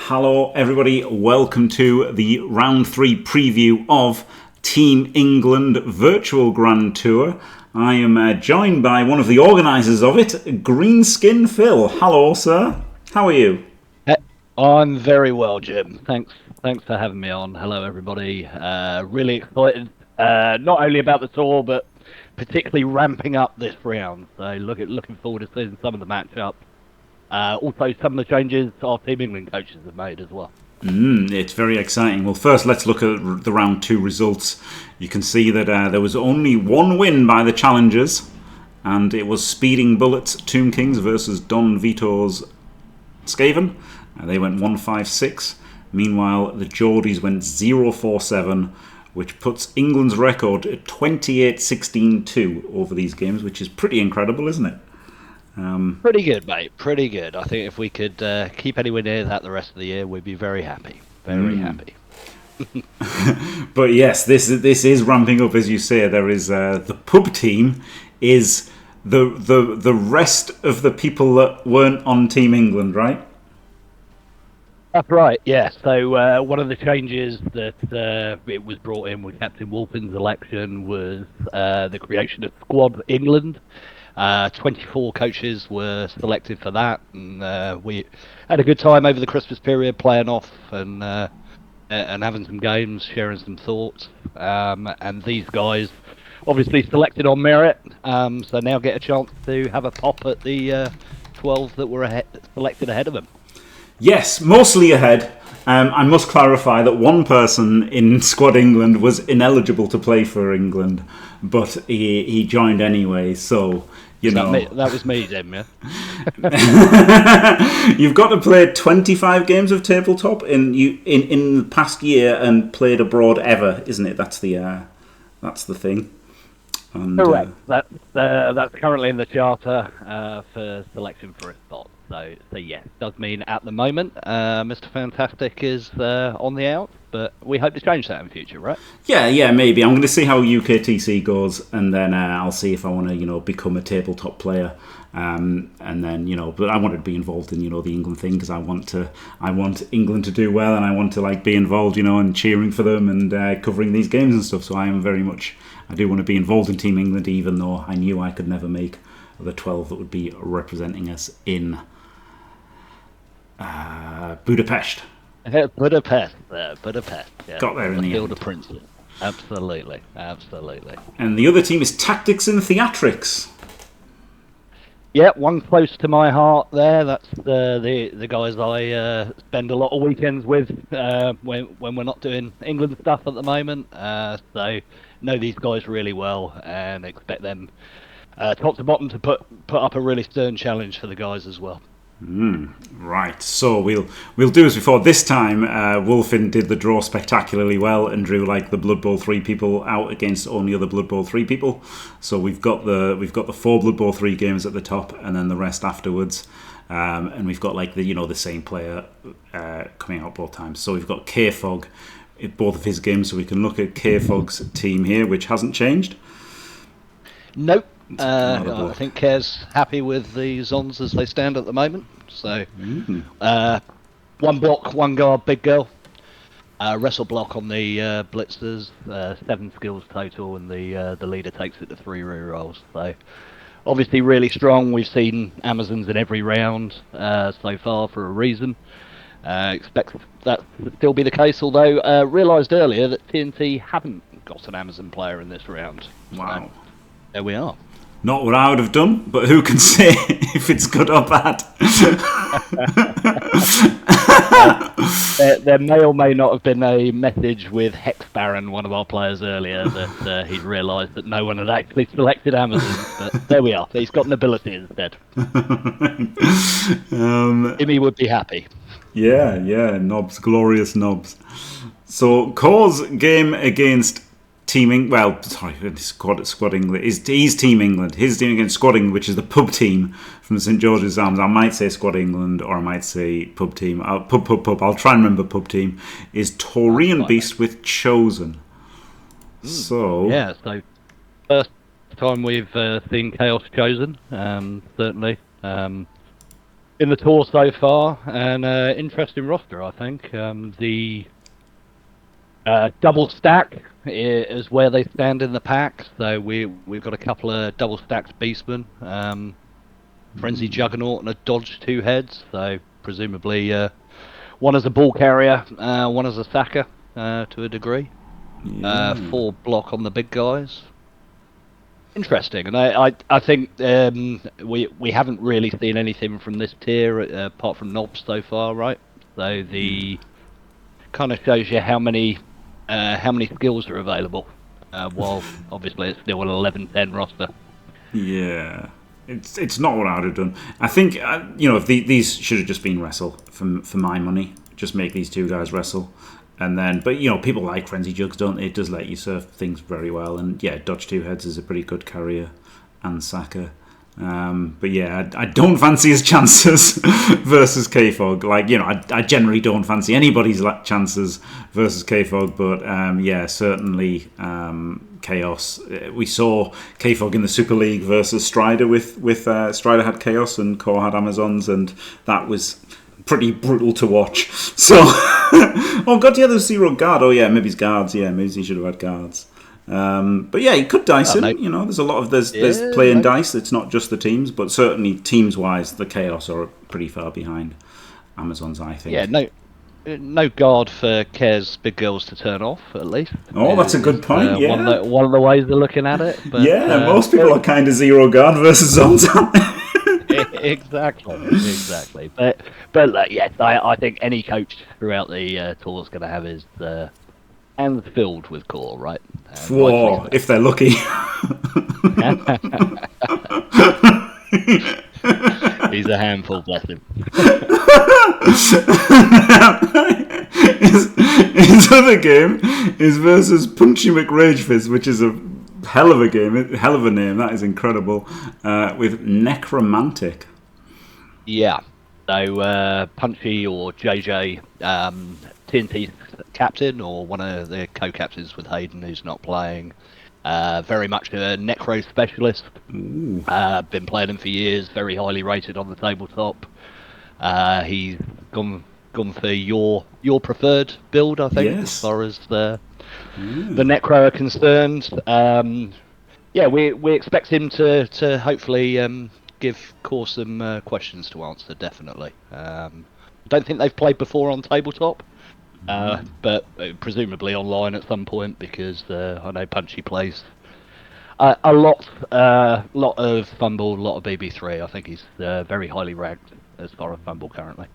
Hello everybody, welcome to the round 3 preview of Team England Virtual Grand Tour. I am joined by one of the organisers of it, Greenskin Phil. Hello sir, how are you? I'm very well, Jim. Thanks for having me on. Hello everybody. Really excited, not only about the tour, but particularly ramping up this round. So looking forward to seeing some of the matchups. Also, some of the changes our Team England coaches have made as well. It's very exciting. Well, first let's look at the round 2 results. You can see that there was only one win by the challengers, and it was Speeding Bullets Tomb Kings versus Don Vito's Skaven. They went 1-5-6. Meanwhile, the Geordies went 0-4-7, which puts England's record at 28-16-2 over these games, which is pretty incredible, isn't it? Pretty good, mate. Pretty good. I think if we could keep anywhere near that the rest of the year, we'd be very happy. Very happy. But yes, this is ramping up, as you say. There is the pub team is the rest of the people that weren't on Team England, right? That's right, yeah. So one of the changes that it was brought in with Captain Wolfen's election was the creation of Squad England. 24 coaches were selected for that, and we had a good time over the Christmas period playing off and having some games, sharing some thoughts. And these guys obviously selected on merit, so now get a chance to have a pop at the 12 that were selected ahead of them. Yes, mostly ahead. I must clarify that one person in Squad England was ineligible to play for England, but he joined anyway, so... That was me, Jim, yeah. You've got to play 25 games of tabletop in the past year and played abroad ever, isn't it? That's the thing. And, correct. That's currently in the charter for selection for a spot. So yes, does mean at the moment Mr. Fantastic is on the out, but we hope to change that in future, right? Yeah, maybe. I'm going to see how UKTC goes, and then I'll see if I want to, become a tabletop player. And then, but I wanted to be involved in, the England thing because I want England to do well, and I want to be involved, and cheering for them and covering these games and stuff. So I do want to be involved in Team England, even though I knew I could never make the 12 that would be representing us in Budapest. Budapest. Yeah. Got there in the Field end. of Princes. Absolutely. And the other team is Tactics and Theatrics. Yeah, one close to my heart there. That's the guys I spend a lot of weekends with when we're not doing England stuff at the moment. So know these guys really well and expect them top to bottom to put up a really stern challenge for the guys as well. Right, so we'll do as before. This time, Wolfin did the draw spectacularly well and drew the Blood Bowl 3 people out against only other Blood Bowl 3 people. So we've got the 4 Blood Bowl 3 games at the top, and then the rest afterwards. And we've got the same player coming out both times. So we've got K-Fog in both of his games, so we can look at K-Fog's team here, which hasn't changed. Nope. I think Ker's happy with the Zons as they stand at the moment. So, one block, one guard, big girl. Wrestle block on the blitzers, 7 skills total, and the leader takes it to 3 rerolls. So, obviously really strong. We've seen Amazons in every round so far for a reason. Expect that to still be the case, although realised earlier that TNT haven't got an Amazon player in this round. Wow. So, there we are. Not what I would have done, but who can say if it's good or bad? There may or may not have been a message with Hex Baron, one of our players earlier, that he'd realised that no one had actually selected Amazon. But there we are. He's got an ability instead. Jimmy would be happy. Yeah, knobs, glorious knobs. So, Core's game against Squad England. He's Team England. His team against Squad England, which is the pub team from St George's Arms. I might say Squad England, or I might say pub team. Pub. I'll try and remember pub team. Is Taurian Beast with Chosen. So first time we've seen Chaos Chosen. Certainly. in the tour so far, and interesting roster, I think. The double stack is where they stand in the pack. So we've got a couple of double stacked beastmen, Frenzy Juggernaut and a Dodge two heads. So presumably one as a ball carrier, one as a sacker to a degree. 4 block on the big guys. Interesting, and I think we haven't really seen anything from this tier apart from knobs so far, right? So the kind of shows you how many skills are available, while obviously it's still an 11-10 roster. Yeah, it's not what I'd have done. I think if these should have just been wrestle for my money. Just make these two guys wrestle. And then, but people like Frenzy Jugs, don't they? It does let you surf things very well. And yeah, Dodge Two Heads is a pretty good carrier and sacker. But yeah, I don't fancy his chances versus K-Fog. Like, I generally don't fancy anybody's chances versus K-Fog. But yeah, certainly Chaos. We saw K-Fog in the Super League versus Strider with Strider had Chaos and Core had Amazons, and that was pretty brutal to watch. So, oh god, yeah, there's zero guard. Oh yeah, maybe he's guards. Yeah, maybe he should have had guards. But yeah, he could dice him. There's a lot of there's playing dice. It's not just the teams, but certainly teams wise, the Chaos are pretty far behind Amazons, I think. Yeah, no guard for Care's big girls to turn off, at least. Oh, that's a good point. Yeah, one of the ways they're looking at it. But, yeah, most people are kind of zero guard versus zones, aren't they? Exactly. But yes, I think any coach throughout the tour is going to have his hands filled with core, right? Whoa, if they're lucky. He's a handful, bless him. His other game is versus Punchy McRagefist, which is a hell of a game, hell of a name. That is incredible. With Necromantic. Yeah. So Punchy or JJ, TNT's captain, or one of the co-captains with Hayden, who's not playing. Very much a necro specialist. Been playing him for years. Very highly rated on the tabletop. He's gone for your preferred build, I think, as far as the necro are concerned. Yeah, we expect him to hopefully give Core some questions to answer. Definitely. Don't think they've played before on tabletop. But presumably online at some point, because I know Punchy plays a lot of FUMBBL, a lot of BB3. I think he's very highly ranked as far as FUMBBL currently.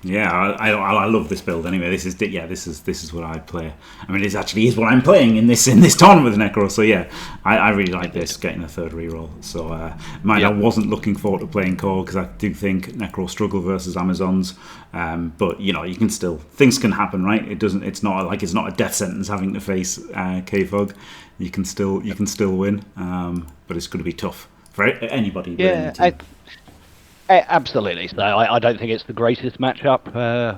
Yeah, I love this build anyway. This is what I play. I mean, it actually is what I'm playing in this tournament with Necro. So yeah, I really like this, getting a third reroll. So I wasn't looking forward to playing Core because I do think Necro struggle versus Amazons. But you can still, things can happen, right? It's not a death sentence having to face K-Fog. You can still win. But it's going to be tough for anybody. Yeah. Absolutely. So I don't think it's the greatest matchup,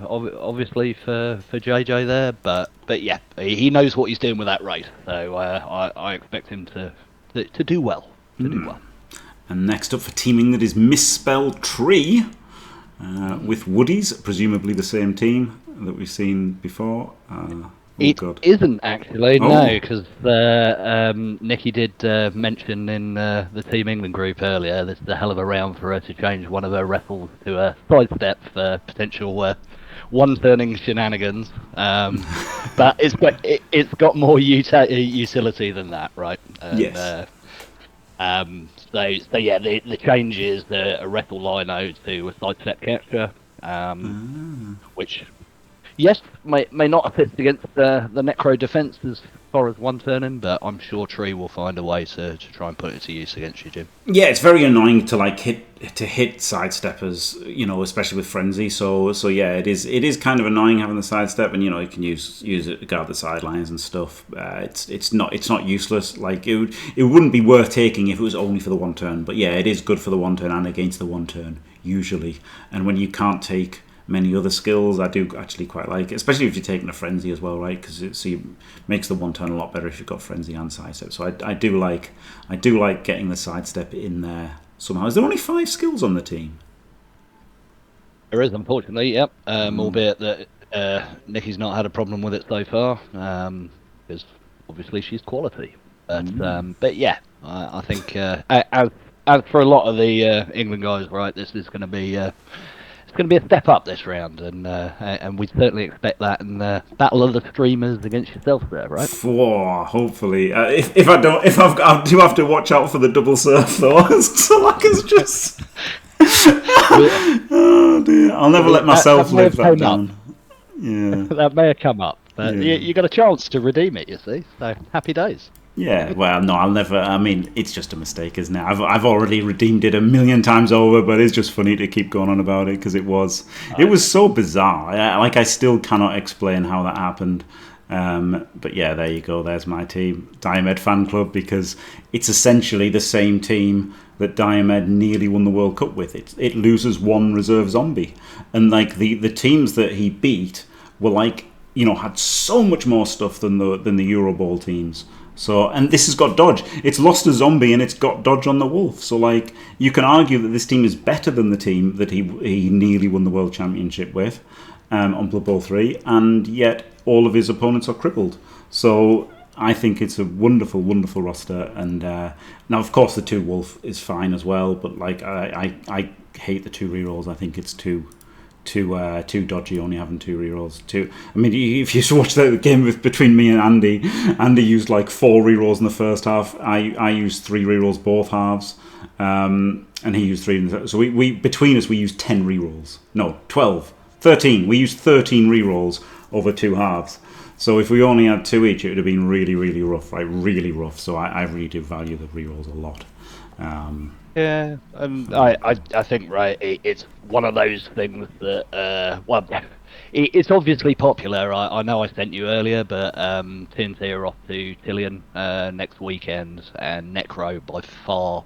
obviously for JJ there, but yeah, he knows what he's doing with that race. So I expect him to do well. And next up for teaming that is Misspelled Tree with Woodies, presumably the same team that we've seen before. Isn't actually, no, because Nikki did mention in the Team England group earlier, this is a hell of a round for her to change one of her wrestles to a sidestep for potential one-turning shenanigans. But it's got more utility than that, right? Yes. So yeah, the change is a wrestle lino to a sidestep capture, which... Yes, may not assist against the Necro defense as far as one turning, but I'm sure Tree will find a way to try and put it to use against you, Jim. Yeah, it's very annoying to hit sidesteppers, especially with Frenzy. So yeah, it is kind of annoying having the sidestep, and you can use it to guard the sidelines and stuff. It's not useless. Like it wouldn't be worth taking if it was only for the one turn. But yeah, it is good for the one turn and against the one turn usually. And when you can't take many other skills, I do actually quite like it, especially if you're taking a Frenzy as well, right? Because it makes the one turn a lot better if you've got Frenzy and sidestep. So I do like getting the sidestep in there somehow. Is there only 5 skills on the team? There is, unfortunately, yep. Albeit that Nikki's not had a problem with it so far, because obviously she's quality. But yeah, I think as for a lot of the England guys, right, this is going to be it's going to be a step up this round, and we certainly expect that. And battle of the streamers against yourself there, right? Whoa, hopefully, if I do have to watch out for the double surf though, so like it's just. Oh dear! I'll never let myself live that down. Yeah, that may have come up, but you got a chance to redeem it. You see, so happy days. Yeah, well, no, I'll never. I mean, it's just a mistake, isn't it? I've already redeemed it 1,000,000 times over, but it's just funny to keep going on about it because it was so bizarre. I still cannot explain how that happened. But yeah, there you go. There's my team, Diomed Fan Club, because it's essentially the same team that Diomed nearly won the World Cup with. It loses one reserve zombie, and like the teams that he beat were like, you know, had so much more stuff than the Euro Bowl teams. So, and this has got dodge. It's lost a zombie and it's got dodge on the wolf. So, like, you can argue that this team is better than the team that he nearly won the World Championship with on Blood Bowl 3, and yet all of his opponents are crippled. So, I think it's a wonderful, wonderful roster. And now, of course, the 2 wolf is fine as well. But like, I hate the 2 rerolls. I think it's too dodgy, only having 2 rerolls. I mean, if you watch the game between me and Andy used like 4 rerolls in the first half. I used 3 rerolls both halves, and he used 3. So we between us we used 10 rerolls. No, 12, 13. We used 13 rerolls over 2 halves. So if we only had 2 each, it would have been really, really rough, like really rough. So I really do value the rerolls a lot. Yeah, and I think, right, it's one of those things that, well, it's obviously popular. I know I sent you earlier, but TNT are off to Tillian next weekend, and Necro by far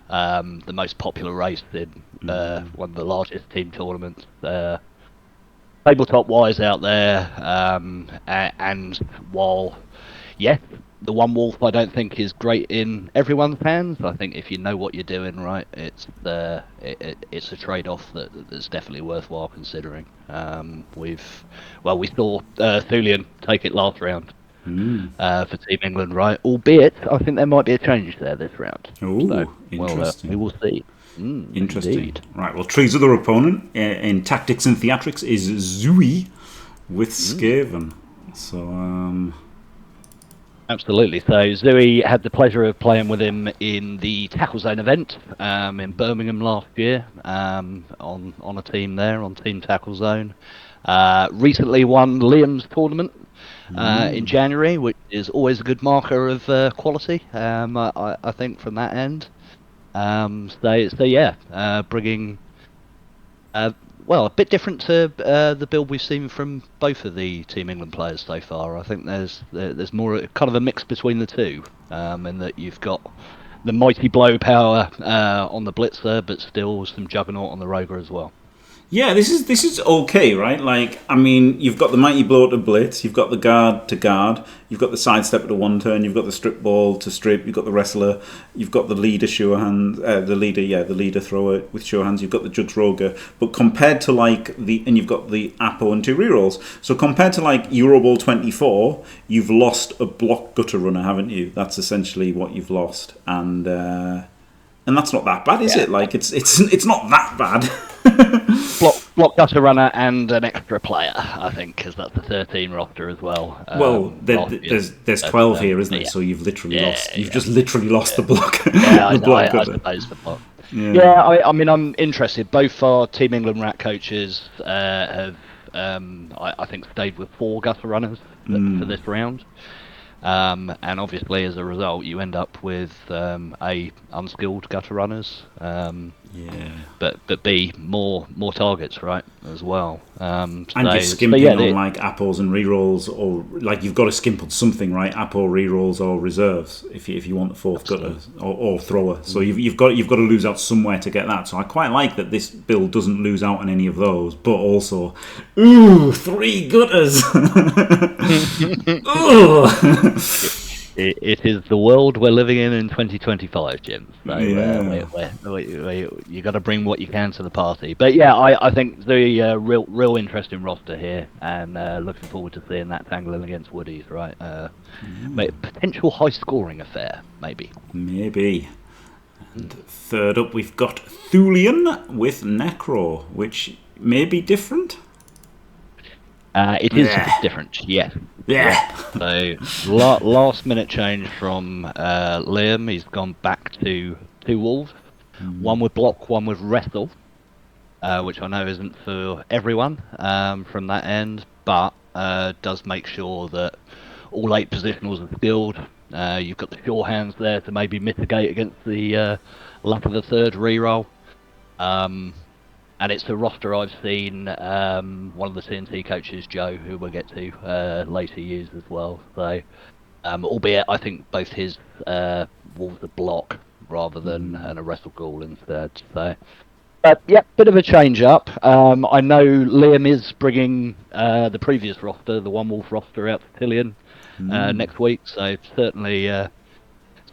the most popular race in one of the largest team tournaments. Tabletop-wise out there, and while, yes, the one wolf I don't think is great in everyone's hands. I think if you know what you're doing, right, it's a trade-off that's definitely worthwhile considering. We saw Thulian take it last round for Team England, right? Albeit, I think there might be a change there this round. Oh, so, interesting. We will see. Interesting. Indeed. Right, well, Tree's other opponent in Tactics and Theatrics is Zooey with Skaven. So, absolutely. So Zooey had the pleasure of playing with him in the Tackle Zone event in Birmingham last year on a team there, on Team Tackle Zone. Recently won Liam's tournament in January, which is always a good marker of quality, I think, from that end. So yeah, bringing... well, a bit different to the build we've seen from both of the Team England players so far. I think there's more kind of a mix between the two, in that you've got the mighty blow power on the Blitzer, but still some juggernaut on the Roger as well. Yeah, this is okay, right? Like, I mean, you've got the mighty blow to blitz, you've got the guard to guard, you've got the sidestep to one turn, you've got the strip ball to strip, you've got the wrestler, you've got the leader sure hand, the leader thrower with sure hands, you've got the Judge Roger. But compared to and you've got the Apo and 2 rerolls. So compared to like Euro Bowl 24, you've lost a block gutter runner, haven't you? That's essentially what you've lost, and that's not that bad, is it? Like it's not that bad. Block gutter runner and an extra player, I think, because that's the 13 roster as well. There's 12 here, isn't it? So you've literally lost. You've just literally lost the block. Yeah, I suppose the block. Yeah, I mean, I'm interested. Both our Team England rat coaches have, I think, stayed with 4 gutter runners for this round. And obviously, as a result, you end up with unskilled gutter runners. But B, more targets, right, as well. And you're skimping on like apples and rerolls, or like you've got to skimp on something, right? Apple rerolls or reserves if you want the 4th gutter or thrower. So you've got to lose out somewhere to get that. So I quite like that this build doesn't lose out on any of those, but also, 3 gutters. It is the world we're living in 2025, Jim. So Yeah. you got to bring what you can to the party. But yeah, I think the real interesting roster here, and looking forward to seeing that tangling against Woodies, right? Potential high scoring affair, maybe. Maybe. And third up, we've got Thulian with Necro, which may be different. It is different, yes. Yeah. So last minute change from Liam. He's gone back to two wolves, one with block, one with wrestle, which I know isn't for everyone from that end, but does make sure that all 8 positionals are skilled. You've got the sure hands there to maybe mitigate against the lack of a third reroll. And it's a roster I've seen one of the CNC coaches, Joe, who we'll get to later, use as well. So, albeit I think both his wolves are block rather than a wrestle ghoul instead. So, but yeah, bit of a change up. I know Liam is bringing the previous roster, the one wolf roster, out to Tillian next week. So certainly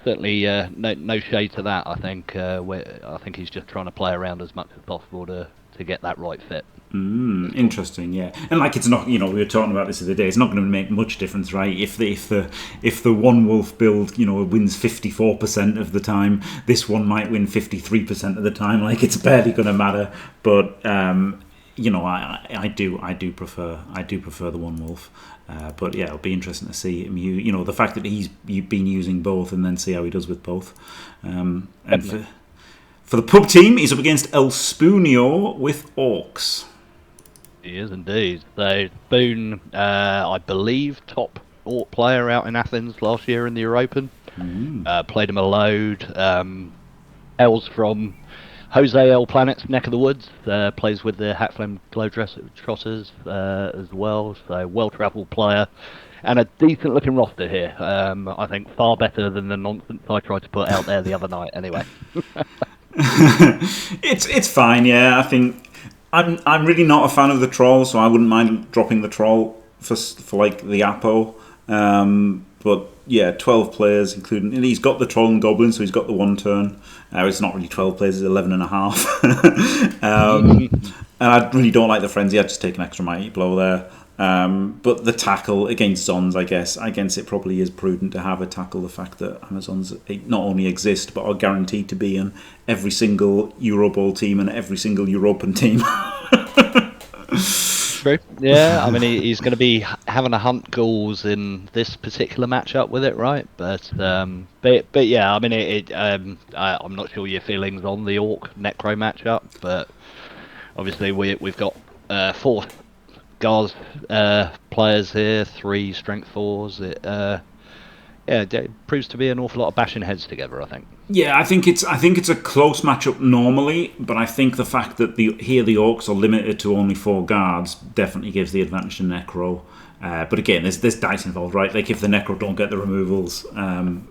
no shade to that. I think I think he's just trying to play around as much as possible to get that right fit. Interesting, yeah. And like, it's not, we were talking about this the other day, it's not going to make much difference, right? If the one wolf build, wins 54% of the time, this one might win 53% of the time. Like, it's barely going to matter. But I do prefer the one wolf. But yeah, it'll be interesting to see him. The fact that he's been using both, and then see how he does with both. And for the pub team, he's up against El Spoonio with Orcs. He is indeed. So Spoon, I believe, top Orc player out in Athens last year in the European. Played him a load. Hails from Jose L. Planet's neck of the woods. Plays with the Hakflem Globetrotters as well. So well-travelled player. And a decent-looking roster here. I think far better than the nonsense I tried to put out there the other night. Anyway. It's fine, yeah. I think I'm really not a fan of the troll, so I wouldn't mind dropping the troll for like the Apo. But yeah, 12 players, including, and he's got the troll and goblin, so he's got the one turn. It's not really 12 players; it's 11 and a half. And I really don't like the frenzy. I'd just take an extra mighty blow there. But the tackle against Zons, I guess it probably is prudent to have a tackle. The fact that Amazons not only exist but are guaranteed to be in every single Euro Bowl team and every single European team. True. Yeah, I mean he's going to be having to hunt ghouls in this particular matchup with it, right? But yeah, I mean I'm not sure your feelings on the Orc Necro matchup, but obviously we've got 4 Guards players here, 3 strength 4s. It proves to be an awful lot of bashing heads together, I think. Yeah, I think it's a close matchup normally, but I think the fact that the Orcs are limited to only 4 guards definitely gives the advantage to Necro. But again, there's dice involved, right? Like, if the Necro don't get the removals, then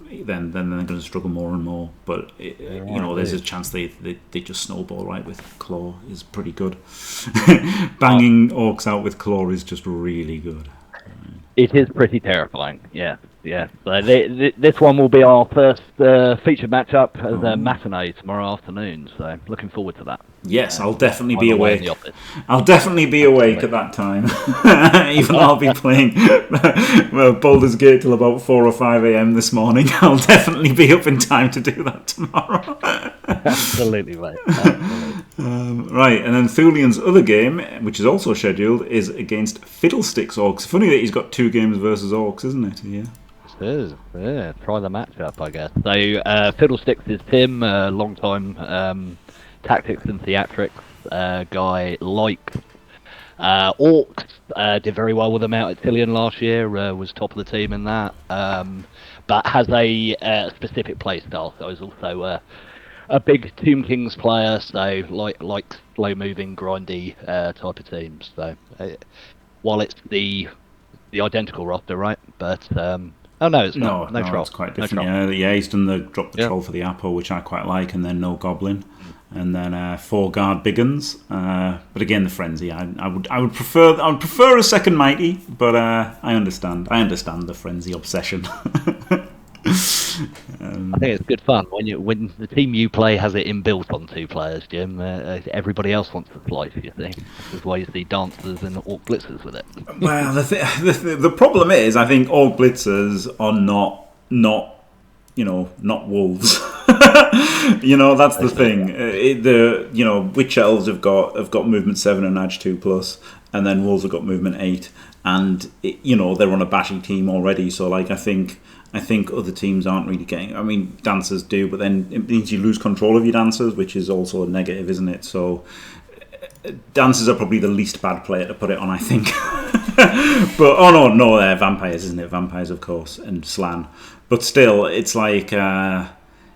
they're going to struggle more and more. But there's a chance they just snowball, right? With Claw is pretty good. Banging Orcs out with Claw is just really good. It is pretty terrifying, yeah. So this one will be our first featured matchup as a matinee tomorrow afternoon. So looking forward to that. Yes, I'll definitely be awake. I'll definitely be awake at that time. Even though I'll be playing Baldur's Gate till about 4 or 5 a.m. this morning. I'll definitely be up in time to do that tomorrow. Absolutely, mate. Absolutely. Right, and then Thulian's other game, which is also scheduled, is against Fiddlesticks Orcs. Funny that he's got 2 games versus Orcs, isn't it? Yeah. It is. Yeah, try the matchup, I guess. So Fiddlesticks is Tim, a long-time tactics and theatrics guy. Like Orcs, did very well with them out at Tillian last year. Was top of the team in that, but has a specific play style. So he's also a big Tomb Kings player. So like slow-moving, grindy type of teams. So while it's the identical roster, right? But oh no, it's not. No troll. It's quite different. Yeah, he's done the drop the troll for the Apo, which I quite like, and then no goblin, and then 4 guard big uns. But again, the frenzy. I would prefer a second mighty, but I understand the frenzy obsession. I think it's good fun when the team you play has it inbuilt on 2 players, Jim. Everybody else wants to slice, you see. That's why you see dancers and Orc Blitzers with it. Well, the problem is, I think all blitzers are not not wolves. That's the thing. Witch elves have got movement 7 and edge 2+, and then wolves have got movement 8, and they're on a bashy team already. So like I think other teams aren't really getting. I mean, dancers do, but then it means you lose control of your dancers, which is also a negative, isn't it? So dancers are probably the least bad player to put it on, I think. But they're vampires, isn't it? Vampires, of course, and Slan. But still, it's like, I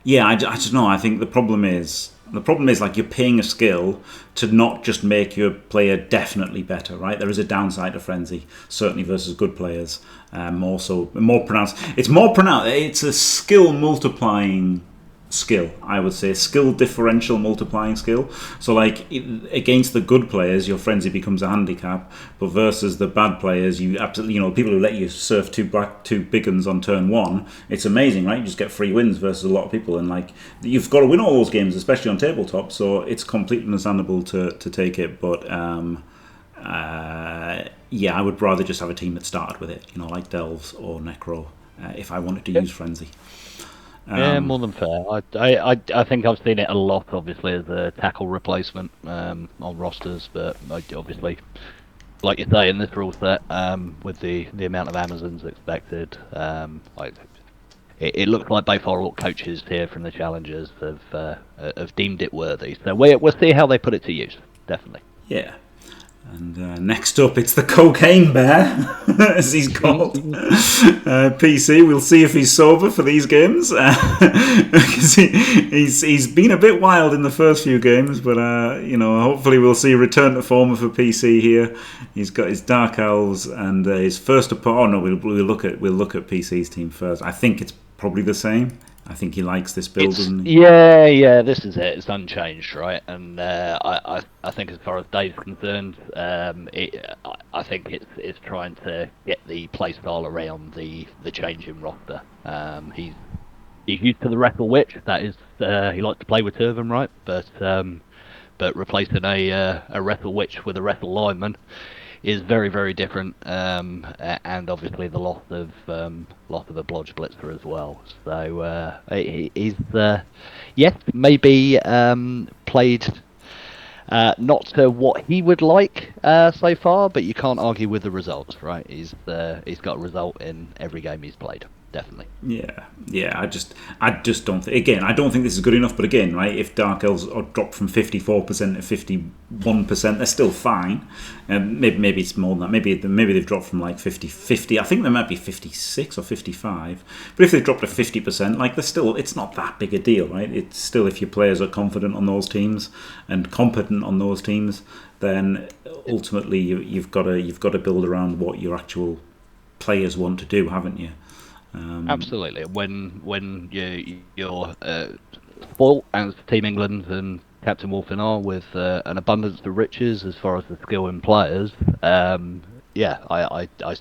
just know. I think the problem is like you're paying a skill to not just make your player definitely better, right? There is a downside to Frenzy, certainly versus good players. More pronounced. It's more pronounced. It's a skill multiplying skill, I would say, skill differential multiplying skill. So like against the good players, your frenzy becomes a handicap, but versus the bad players, you absolutely, people who let you surf two big uns on turn 1, it's amazing, right? You just get free wins versus a lot of people, and like you've got to win all those games, especially on tabletop. So it's completely understandable to take it, but I would rather just have a team that started with it, like Delves or Necro, if I wanted to use frenzy. Yeah, more than fair. I think I've seen it a lot, obviously, as a tackle replacement on rosters, but obviously, like you say, in this rule set, with the amount of Amazons expected, it looks like both our Orc coaches here from the challengers have deemed it worthy. So we'll see how they put it to use, definitely. Yeah. And next up, it's the Cocaine Bear, as he's called. PC, we'll see if he's sober for these games. Because he's been a bit wild in the first few games, but hopefully we'll see a return to form for PC here. He's got his Dark Elves and his first opponent. Oh no, we'll look at PC's team first. I think it's probably the same. I think he likes this build, doesn't he? Yeah, this is it. It's unchanged, right? And I think as far as Dave's concerned, I think it's trying to get the playstyle around the change in roster. He's used to the Wrestle Witch. That is, he likes to play with Turvan, right? But replacing a Wrestle Witch with a Wrestle Lineman is very, very different, and obviously the loss of a Blodge Blitzer as well. So he's maybe played not to what he would like so far, but you can't argue with the results, right? He's got a result in every game he's played. Definitely. Yeah. I just don't think. Again, I don't think this is good enough. But again, right, if Dark Elves are dropped from 54% to 51%, they're still fine. Maybe it's more than that. Maybe they've dropped from like 50. I think they might be 56 or 55. But if they've dropped to 50%, like they're still. It's not that big a deal, right? It's still, if your players are confident on those teams and competent on those teams, then ultimately you've got to build around what your actual players want to do, haven't you? Absolutely. When you're spoilt, as Team England and Captain Wolfen are, with an abundance of riches as far as the skill in players, I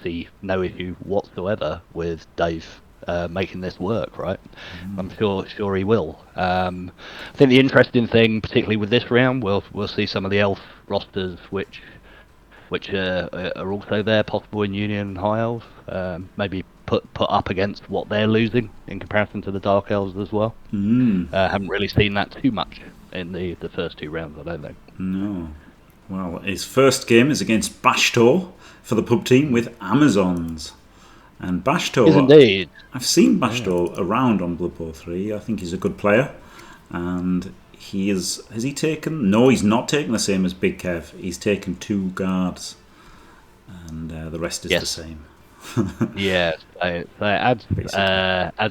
see no issue whatsoever with Dave making this work. Right, I'm sure he will. I think the interesting thing, particularly with this round, we'll see some of the elf rosters which are also there, possible in Union and High Elves, maybe put up against what they're losing in comparison to the Dark Elves as well. Haven't really seen that too much in the first 2 rounds, I don't think. No. Well, his first game is against Bashtor for the pub team with Amazons. And Bashtor... Is indeed. I've seen Bashtor around on Blood Bowl 3. I think he's a good player. And he is... Has he taken... No, he's not taken the same as Big Kev. He's taken 2 guards. And the rest is the same. Yeah, so adds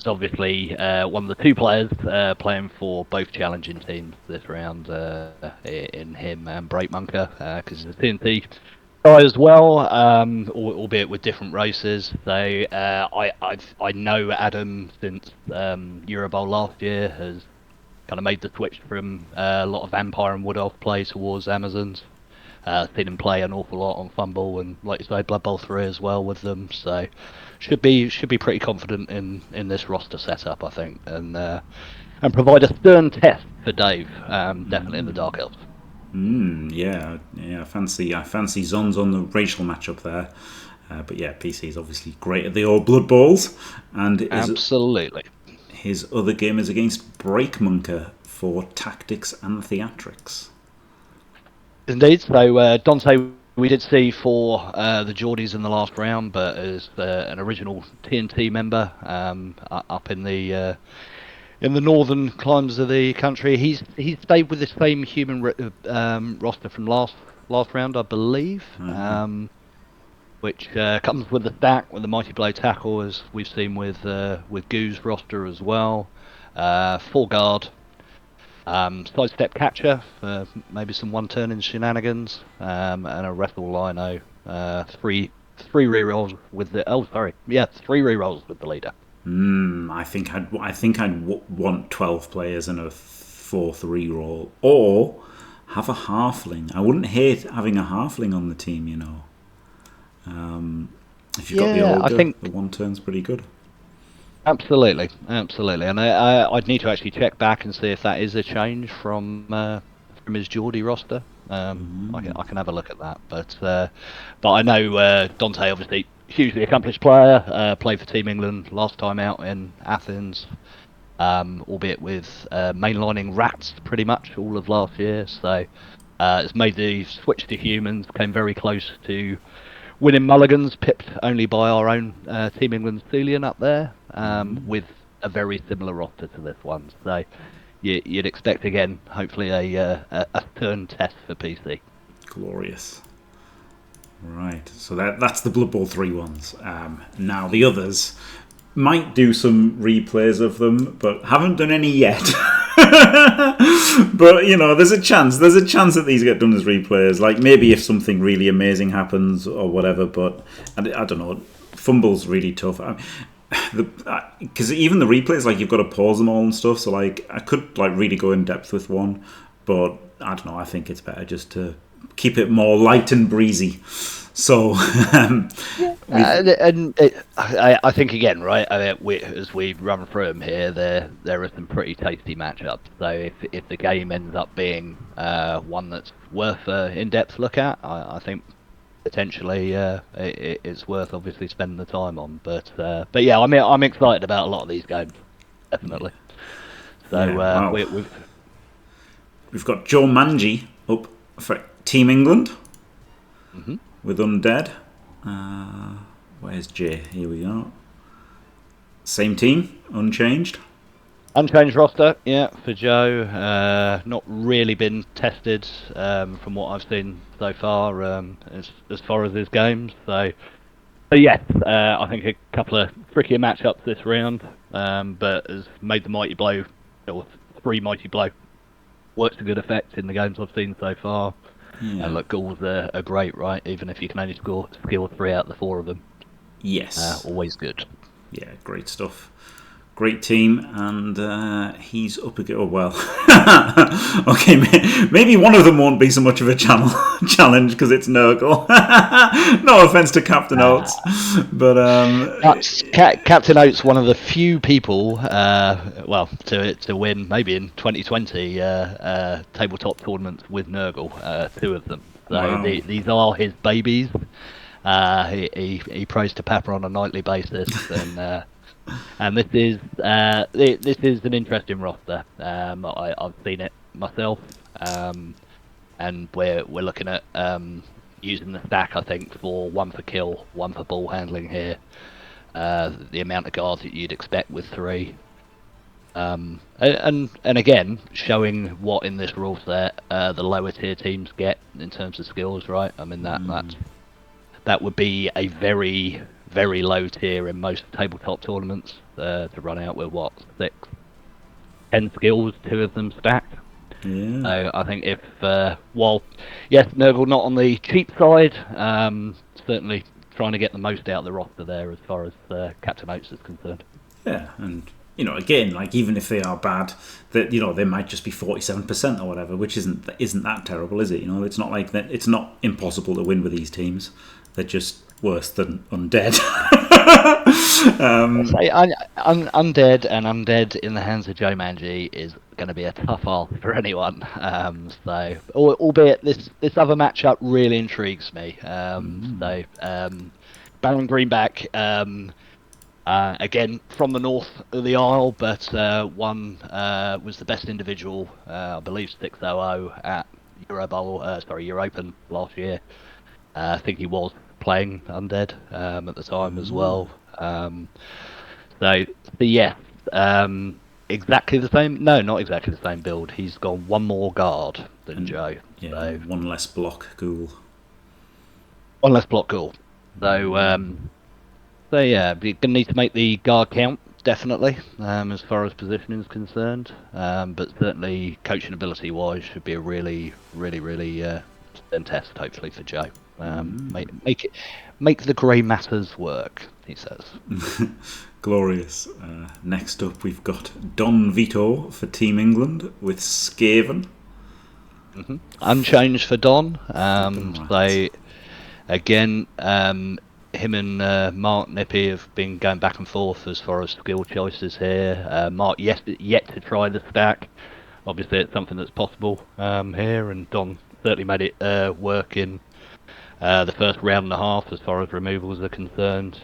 obviously one of the 2 players playing for both challenging teams this round, in him and Breakmunker, because he's a TNT guy as well, albeit with different races. So I know Adam since Eurobowl last year has kind of made the switch from a lot of Vampire and Wood Elf play towards Amazons. Seen him play an awful lot on FUMBBL and, like you say, Blood Bowl 3 as well with them. So should be pretty confident in this roster setup, I think, and provide a stern test for Dave, definitely in the Dark Elves. Yeah. I fancy Zons on the racial matchup there. But yeah, PC is obviously great at the old Blood Bowls, and absolutely. His other game is against Breakmunker for tactics and theatrics. Indeed. So Dante, we did see for the Geordies in the last round, but as an original TNT member up in the northern climes of the country, he's stayed with the same human roster from last round, I believe. Which comes with the stack with the Mighty Blow tackle, as we've seen with Goo's roster as well. 4 guard, sidestep catcher for maybe some one-turning shenanigans, and a wrestle lino. 3 rerolls with the 3 rerolls with the leader. I think I'd want 12 players and a 4th reroll, or have a halfling. I wouldn't hate having a halfling on the team, you know. If you've got the older, I think the 1 turn's pretty good. Absolutely, and I'd need to actually check back and see if that is a change from his Geordie roster. I can have a look at that, but I know Dante, obviously hugely accomplished player, played for Team England last time out in Athens, albeit with mainlining rats pretty much all of last year. So it's made the switch to humans, came very close to winning mulligans, pipped only by our own Team England Thulian up there, with a very similar roster to this one. So you'd expect, again, hopefully a turn test for PC. Glorious. Right, so that's the Blood Bowl 3 ones. Now the others might do some replays of them, but haven't done any yet. But you know, there's a chance that these get done as replays. Like maybe if something really amazing happens or whatever. But I don't know. FUMBBL's really tough. Because even the replays, like you've got to pause them all and stuff. So like I could like really go in depth with one, but I don't know. I think it's better just to keep it more light and breezy. So, I think again, right? As we run through them here, there are some pretty tasty matchups. So if the game ends up being one that's worth an in-depth look at, I think potentially it's worth obviously spending the time on. But yeah, I mean, I'm excited about a lot of these games, definitely. So we've got Joe Manji up for Team England. With Undead. Where's Jay? Here we go. Same team, unchanged. Unchanged roster, yeah, for Joe. Not really been tested from what I've seen so far as far as his games. So yes, I think a couple of trickier matchups this round, but has made the Mighty Blow, or 3 Mighty Blow, works to good effect in the games I've seen so far. Yeah. And look, goals are great, right? Even if you can only skill 3 out of the 4 of them. Yes. Always good. Yeah, great stuff. Great team, and he's up again. Oh, well. Okay, maybe one of them won't be so much of a challenge because it's Nurgle. No offence to Captain Oates, but Captain Oates, one of the few people, to win maybe in 2020 tabletop tournaments with Nurgle, 2 of them. So wow. These are his babies. He prays to Papa on a nightly basis, and this is an interesting roster. I've seen it myself, and we're looking at using the stack, I think, for 1 for kill, 1 for ball handling here. The amount of guards that you'd expect with 3, and again showing what in this rule set the lower tier teams get in terms of skills, right? I mean that would be a very, very low tier in most tabletop tournaments to run out with 10 skills, 2 of them stacked. Yeah. So I think if while yes, Nurgle not on the cheap side, certainly trying to get the most out of the roster there as far as Captain Oates is concerned. Yeah, and again, like even if they are bad, that they might just be 47% or whatever, which isn't that terrible, is it? It's not like that. It's not impossible to win with these teams. They're just worse than undead. Undead and undead in the hands of Joe Manji is going to be a tough ask for anyone. Albeit this other matchup really intrigues me. Baron Greenback. Again, from the north of the Isle, but was the best individual, I believe 600 at Europen last year. I think he was playing Undead at the time as well. Exactly the same? No, not exactly the same build. He's got one more guard than Joe. Yeah, one less block ghoul. One less block ghoul. So yeah, you're going to need to make the guard count, definitely, as far as positioning is concerned. But certainly, coaching ability-wise, should be a really, really, really stern test, hopefully, for Joe. Make the grey matters work, he says. Glorious. Next up, we've got Don Vito for Team England with Skaven. Mm-hmm. Unchanged for Don. So, again, him and Mark Nippy have been going back and forth as far as skill choices here. Mark yet to try the stack. Obviously, it's something that's possible here, and Don certainly made it work in the first round and a half as far as removals are concerned.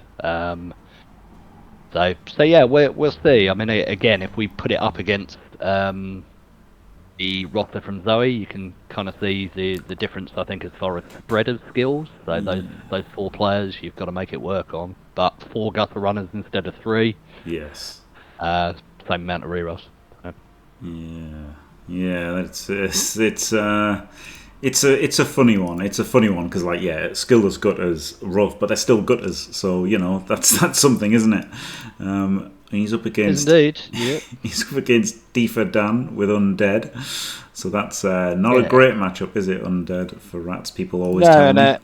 So yeah, we'll see. I mean, again, if we put it up against the roster from Zoe, you can kind of see the difference, I think, as far as spread of skills. So those 4 players, you've got to make it work on. But 4 gutter runners instead of 3. Yes. Same amount of rerolls. Yeah. It's a funny one. It's a funny one because, skillless gutters rough, but they're still gutters. So that's something, isn't it? He's up against. Indeed. Yep. He's up against Deefer Dan with Undead. So that's not a great matchup, is it? Undead for rats. People always tell me.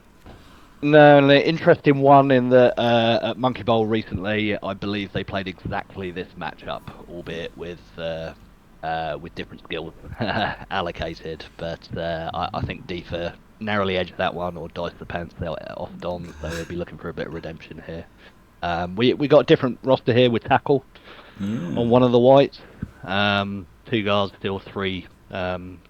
No, an interesting one in the at Monkey Bowl recently. I believe they played exactly this matchup, albeit with different skills allocated. But I think Deefer narrowly edged that one, or diced the pants off Don, so they'll be looking for a bit of redemption here. We got a different roster here with tackle on one of the whites. 2 guards, still 3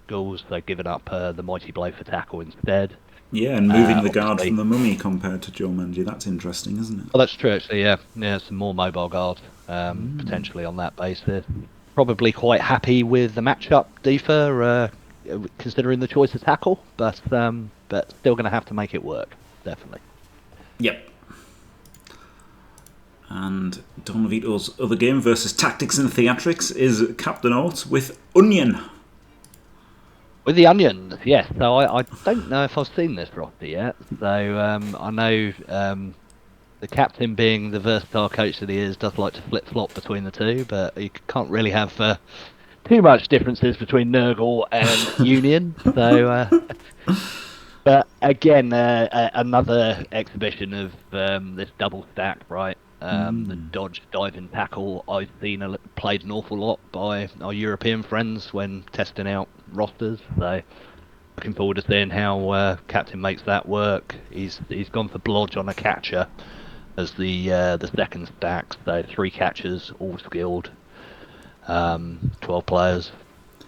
ghouls. They've given up the mighty blow for tackle instead. Yeah, and moving the guard from the mummy compared to Joe Manji. That's interesting, isn't it? Well, that's true, actually, yeah. Some more mobile guard potentially on that basis. Probably quite happy with the matchup, Deefer, considering the choice of tackle, but still going to have to make it work, definitely. Yep. And Don Vito's other game versus Tactics and Theatrics is Captain Oates with Onion. With the Onions, yes. So I don't know if I've seen this roster yet. So I know the captain, being the versatile coach that he is, does like to flip-flop between the two, but you can't really have too much differences between Nurgle and Union. So, but again, another exhibition of this double stack, right? The dodge, dive and tackle I've seen played an awful lot by our European friends when testing out rosters. So looking forward to seeing how Captain makes that work. He's gone for Blodge on a catcher as the second stack. So 3 catchers, all skilled, 12 players,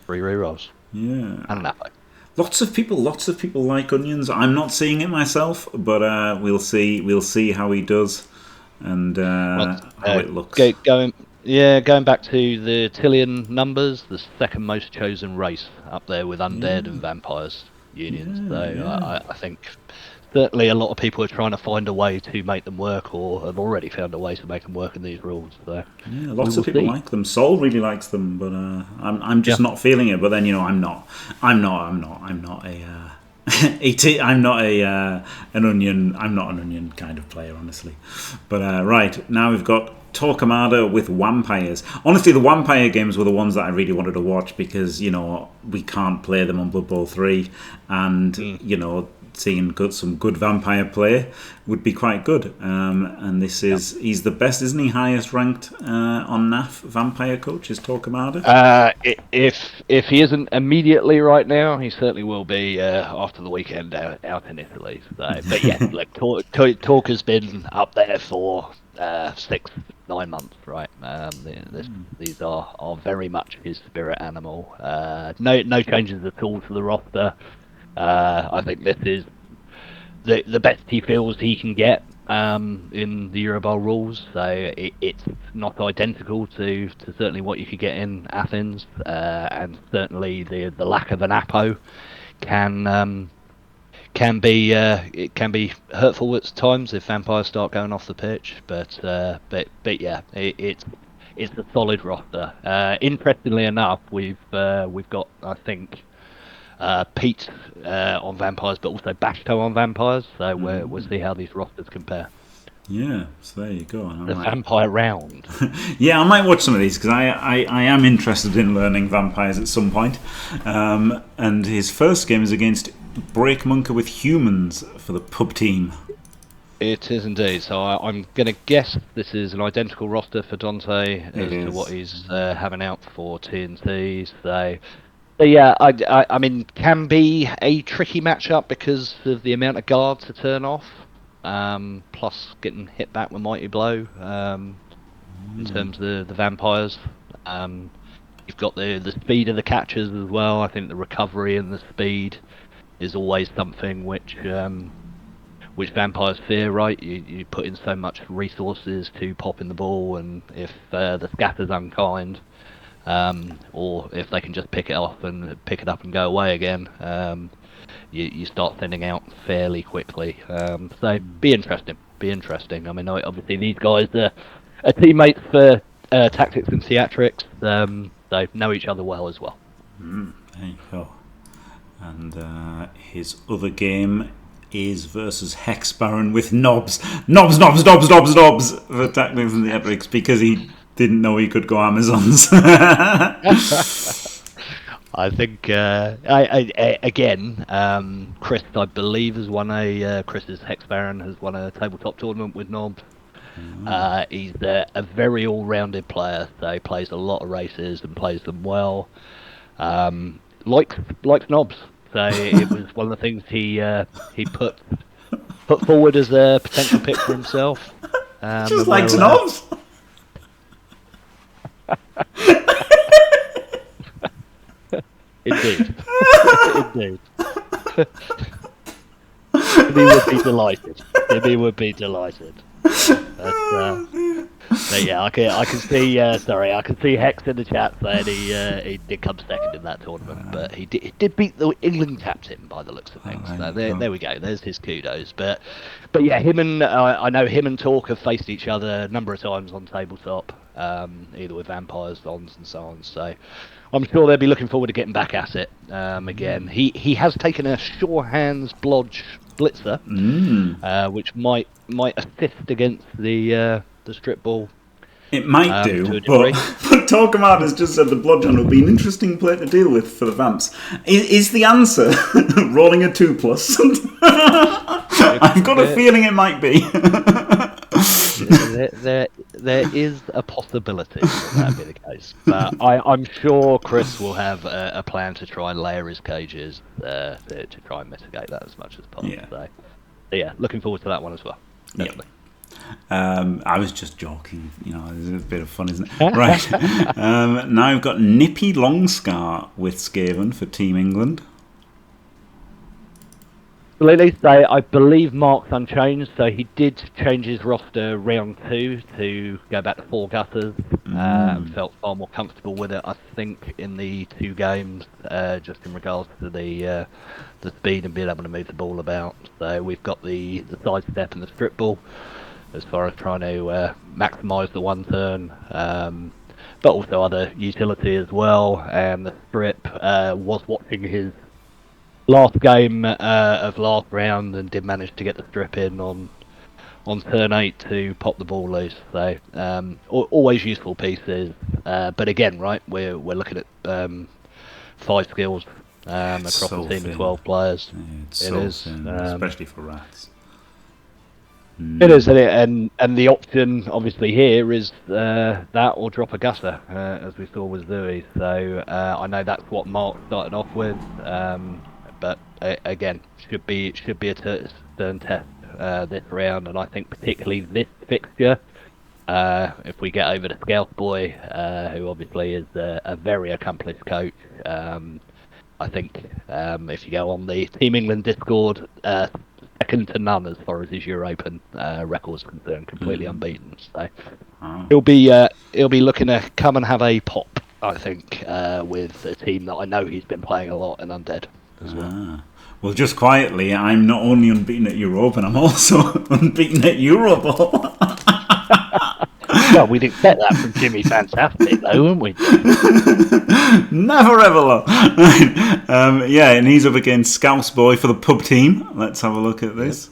3 rerolls. Yeah, and that way. Lots of people like Onions. I'm not seeing it myself, but we'll see how he does. And how it looks. Going back to the Tillian numbers, the second most chosen race up there with undead and vampires unions. I think certainly a lot of people are trying to find a way to make them work, or have already found a way to make them work in these rules. So lots of people like them. Sol really likes them, but I'm just not feeling it. But then I'm not an onion kind of player, honestly. But right, now we've got Torquemada with Vampires. Honestly, the Vampire games were the ones that I really wanted to watch because we can't play them on Blood Bowl 3, and seeing some good vampire play would be quite good. And this is he's the best, isn't he? Highest ranked on NAF vampire coaches talk about it. If he isn't immediately right now, he certainly will be after the weekend out in Italy. So, but yeah, look, talk has been up there for 6-9 months, right? These are very much his spirit animal. No changes at all to the roster. I think this is the best he feels he can get in the Euro Bowl rules. So it's not identical to certainly what you could get in Athens, and certainly the lack of an Apo can be it can be hurtful at times if vampires start going off the pitch. But yeah, it's a solid roster. Interestingly enough, we've got, I think, Pete on vampires, but also Bashto on vampires. So we'll see how these rosters compare. Yeah, so there you go. Vampire round. Yeah, I might watch some of these because I am interested in learning vampires at some point. And his first game is against Breakmunker with humans for the pub team. It is indeed. So I'm going to guess this is an identical roster for Dante as to what he's having out for TNT. So yeah, I mean, can be a tricky matchup because of the amount of guard to turn off. Plus getting hit back with Mighty Blow in terms of the vampires. You've got the speed of the catchers as well. I think the recovery and the speed is always something which vampires fear, right? You put in so much resources to popping the ball, and if the scatter's unkind, or if they can just pick it up and go away again, you start thinning out fairly quickly. So be interesting. I mean, obviously these guys are teammates for tactics and theatrics. They know each other well as well. There you go. And his other game is versus Hex Baron with Knobs for tactics and theatrics because he didn't know he could go Amazons. I think Chris, I believe, has won Chris's Hex Baron has won a tabletop tournament with Knobs. He's a very all-rounded player, so he plays a lot of races and plays them well. Likes Knobs, so it was one of the things he put forward as a potential pick for himself. Just likes Knobs. Indeed. He would be delighted. But yeah, I can see. I can see Hex in the chat saying he did come second in that tournament, but he did beat the England captain by the looks of things. So there we go. There's his kudos. But yeah, I know him and Talk have faced each other a number of times on tabletop, either with vampires, dons, and so on. So I'm sure they'll be looking forward to getting back at it again. He has taken a sure hands blodge blitzer, which might assist against the strip ball. It might do, but Torquemada has just said the bludgeon would be an interesting play to deal with for the vamps. Is the answer rolling a 2+? I've got a feeling it might be. There is a possibility that be the case, but I'm sure Chris will have a plan to try and layer his cages to try and mitigate that as much as possible. Yeah. So yeah, looking forward to that one as well. Definitely. I was just joking, it's a bit of fun, isn't it? Right. Now we've got Nippy Longscar with Skaven for Team England. Well, at least I believe Mark's unchanged, so he did change his roster round 2 to go back to 4 gutters. Felt far more comfortable with it, I think, in the 2 games, just in regards to the speed and being able to move the ball about. So we've got the sidestep and the strip ball as far as trying to maximise the one turn, but also other utility as well. And the strip was watching his last game of last round and did manage to get the strip in on turn 8 to pop the ball loose. So always useful pieces. But again, right, we're looking at 5 skills, across so a team thin. of 12 players. Yeah, it's It so is, thin, especially for rats. It is, and the option obviously here is that or drop a gusser, as we saw with Zooey. So I know that's what Mark started off with, but again, should be a stern test this round, and I think particularly this fixture. If we get over to Scout Boy, who obviously is a very accomplished coach, I think if you go on the Team England Discord, second to none as far as his European records concerned, completely unbeaten. So he'll be looking to come and have a pop, I think, with a team that I know he's been playing a lot in Undead as well. Well, just quietly, I'm not only unbeaten at Europe, and I'm also unbeaten at Euroball. Well, we'd expect that from Jimmy Fantastic, though, wouldn't we? Never ever low. Yeah, and he's up against Scouse Boy for the pub team. Let's have a look at this.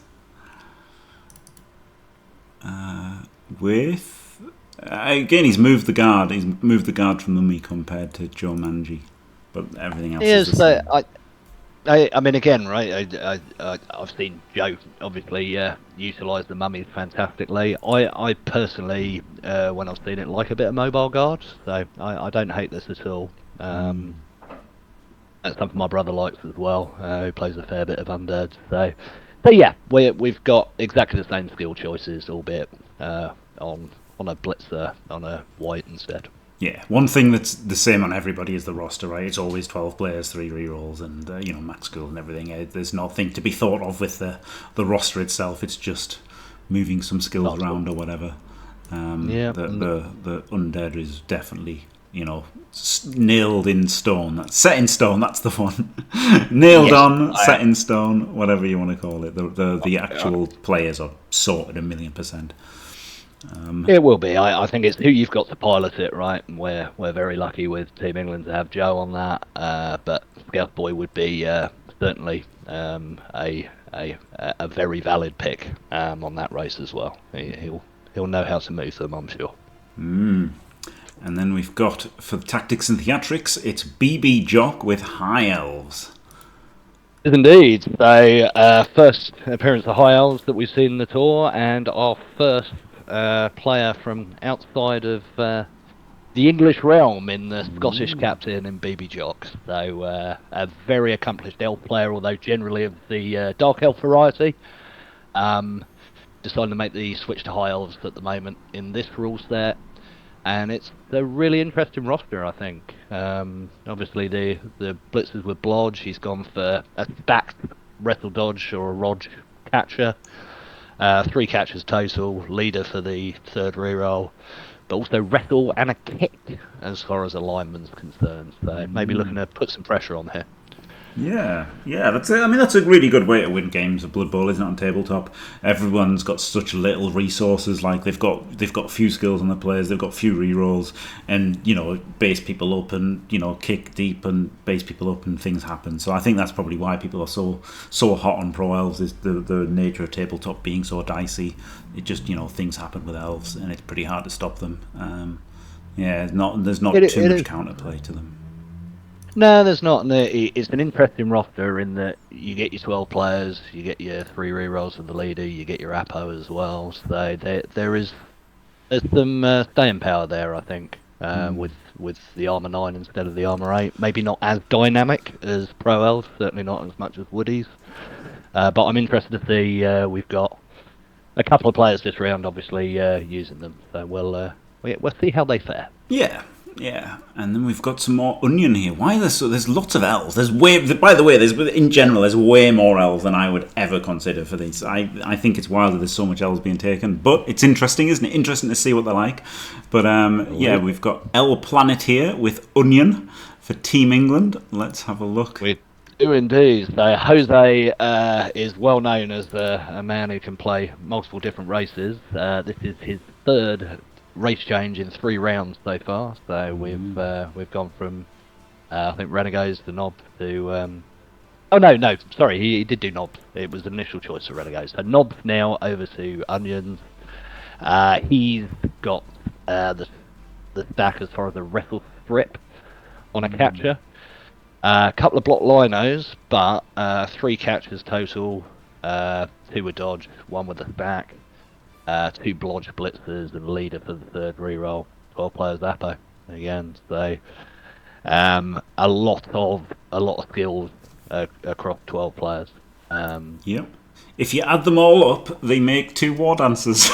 Again, he's moved the guard. He's moved the guard from Mummy compared to Joe Manji, but everything else is the same. I mean, again, right? I've seen Joe obviously utilise the mummies fantastically. I personally, when I've seen it, like a bit of mobile guard, so I don't hate this at all. That's something my brother likes as well, who plays a fair bit of undead. So yeah, we've got exactly the same skill choices, albeit on a blitzer on a white instead. Yeah, one thing that's the same on everybody is the roster, right? It's always 12 players, 3 rerolls, and max school and everything. There's nothing to be thought of with the roster itself. It's just moving some skills around or whatever. The undead is definitely nailed in stone. That's set in stone. That's the one. Nailed on, set in stone, whatever you want to call it. The actual players are sorted 1,000,000%. It will be. I think it's who you've got to pilot it, right? And we're very lucky with Team England to have Joe on that. But Scout Boy would be certainly a very valid pick on that race as well. He'll know how to move them, I'm sure. And then we've got, for the tactics and theatrics, it's BB Jock with High Elves. Indeed. So first appearance of High Elves that we've seen in the tour, and our first player from outside of the English realm in the Scottish captain in BB Jock. So a very accomplished elf player, although generally of the dark elf variety. Decided to make the switch to High Elves at the moment in this rule set, and it's a really interesting roster, I think. Obviously the blitzers with Blodge, he's gone for a stacked Wrestle Dodge or a Rodge catcher. 3 catches total, leader for the third reroll, but also wrestle and a kick as far as alignment's concerned. So maybe looking to put some pressure on here. Yeah, that's it. I mean, that's a really good way to win games of Blood Bowl, isn't it? On tabletop, everyone's got such little resources. Like they've got few skills on the players, they've got few rerolls, and base people up and kick deep and base people up, and things happen. So I think that's probably why people are so hot on pro elves, is the nature of tabletop being so dicey. It just things happen with elves, and it's pretty hard to stop them. There's not too much counterplay to them. No, there's not. It's an interesting roster in that you get your 12 players, you get your 3 rerolls of the leader, you get your Apo as well. So there's some staying power there, I think, with the Armour 9 instead of the Armour 8. Maybe not as dynamic as Pro Elves, certainly not as much as Woodies. But I'm interested to see. We've got a couple of players this round, obviously, using them. So we'll see how they fare. Yeah, and then we've got some more onion here. Why there's lots of elves. By the way, in general, there's way more elves than I would ever consider for these. I think it's wild that there's so much elves being taken, but it's interesting, isn't it? Interesting to see what they're like. But we've got El Planet here with onion for Team England. Let's have a look. We do indeed. So Jose is well known as a man who can play multiple different races. This is his third race change in 3 rounds so far. So we've gone from I think Renegades to Nob to sorry, he did do Nob. It was the initial choice of Renegades. So Nob's now over to Onions. He's got the stack as far as a wrestle strip on a catcher. A couple of block linos, but 3 catches total. 2 with dodge, 1 with a stack, 2 blodge blitzers, and a leader for the third reroll. 12 players Apo again. So a lot of skills across 12 players. Yep. If you add them all up, they make 2 war dancers.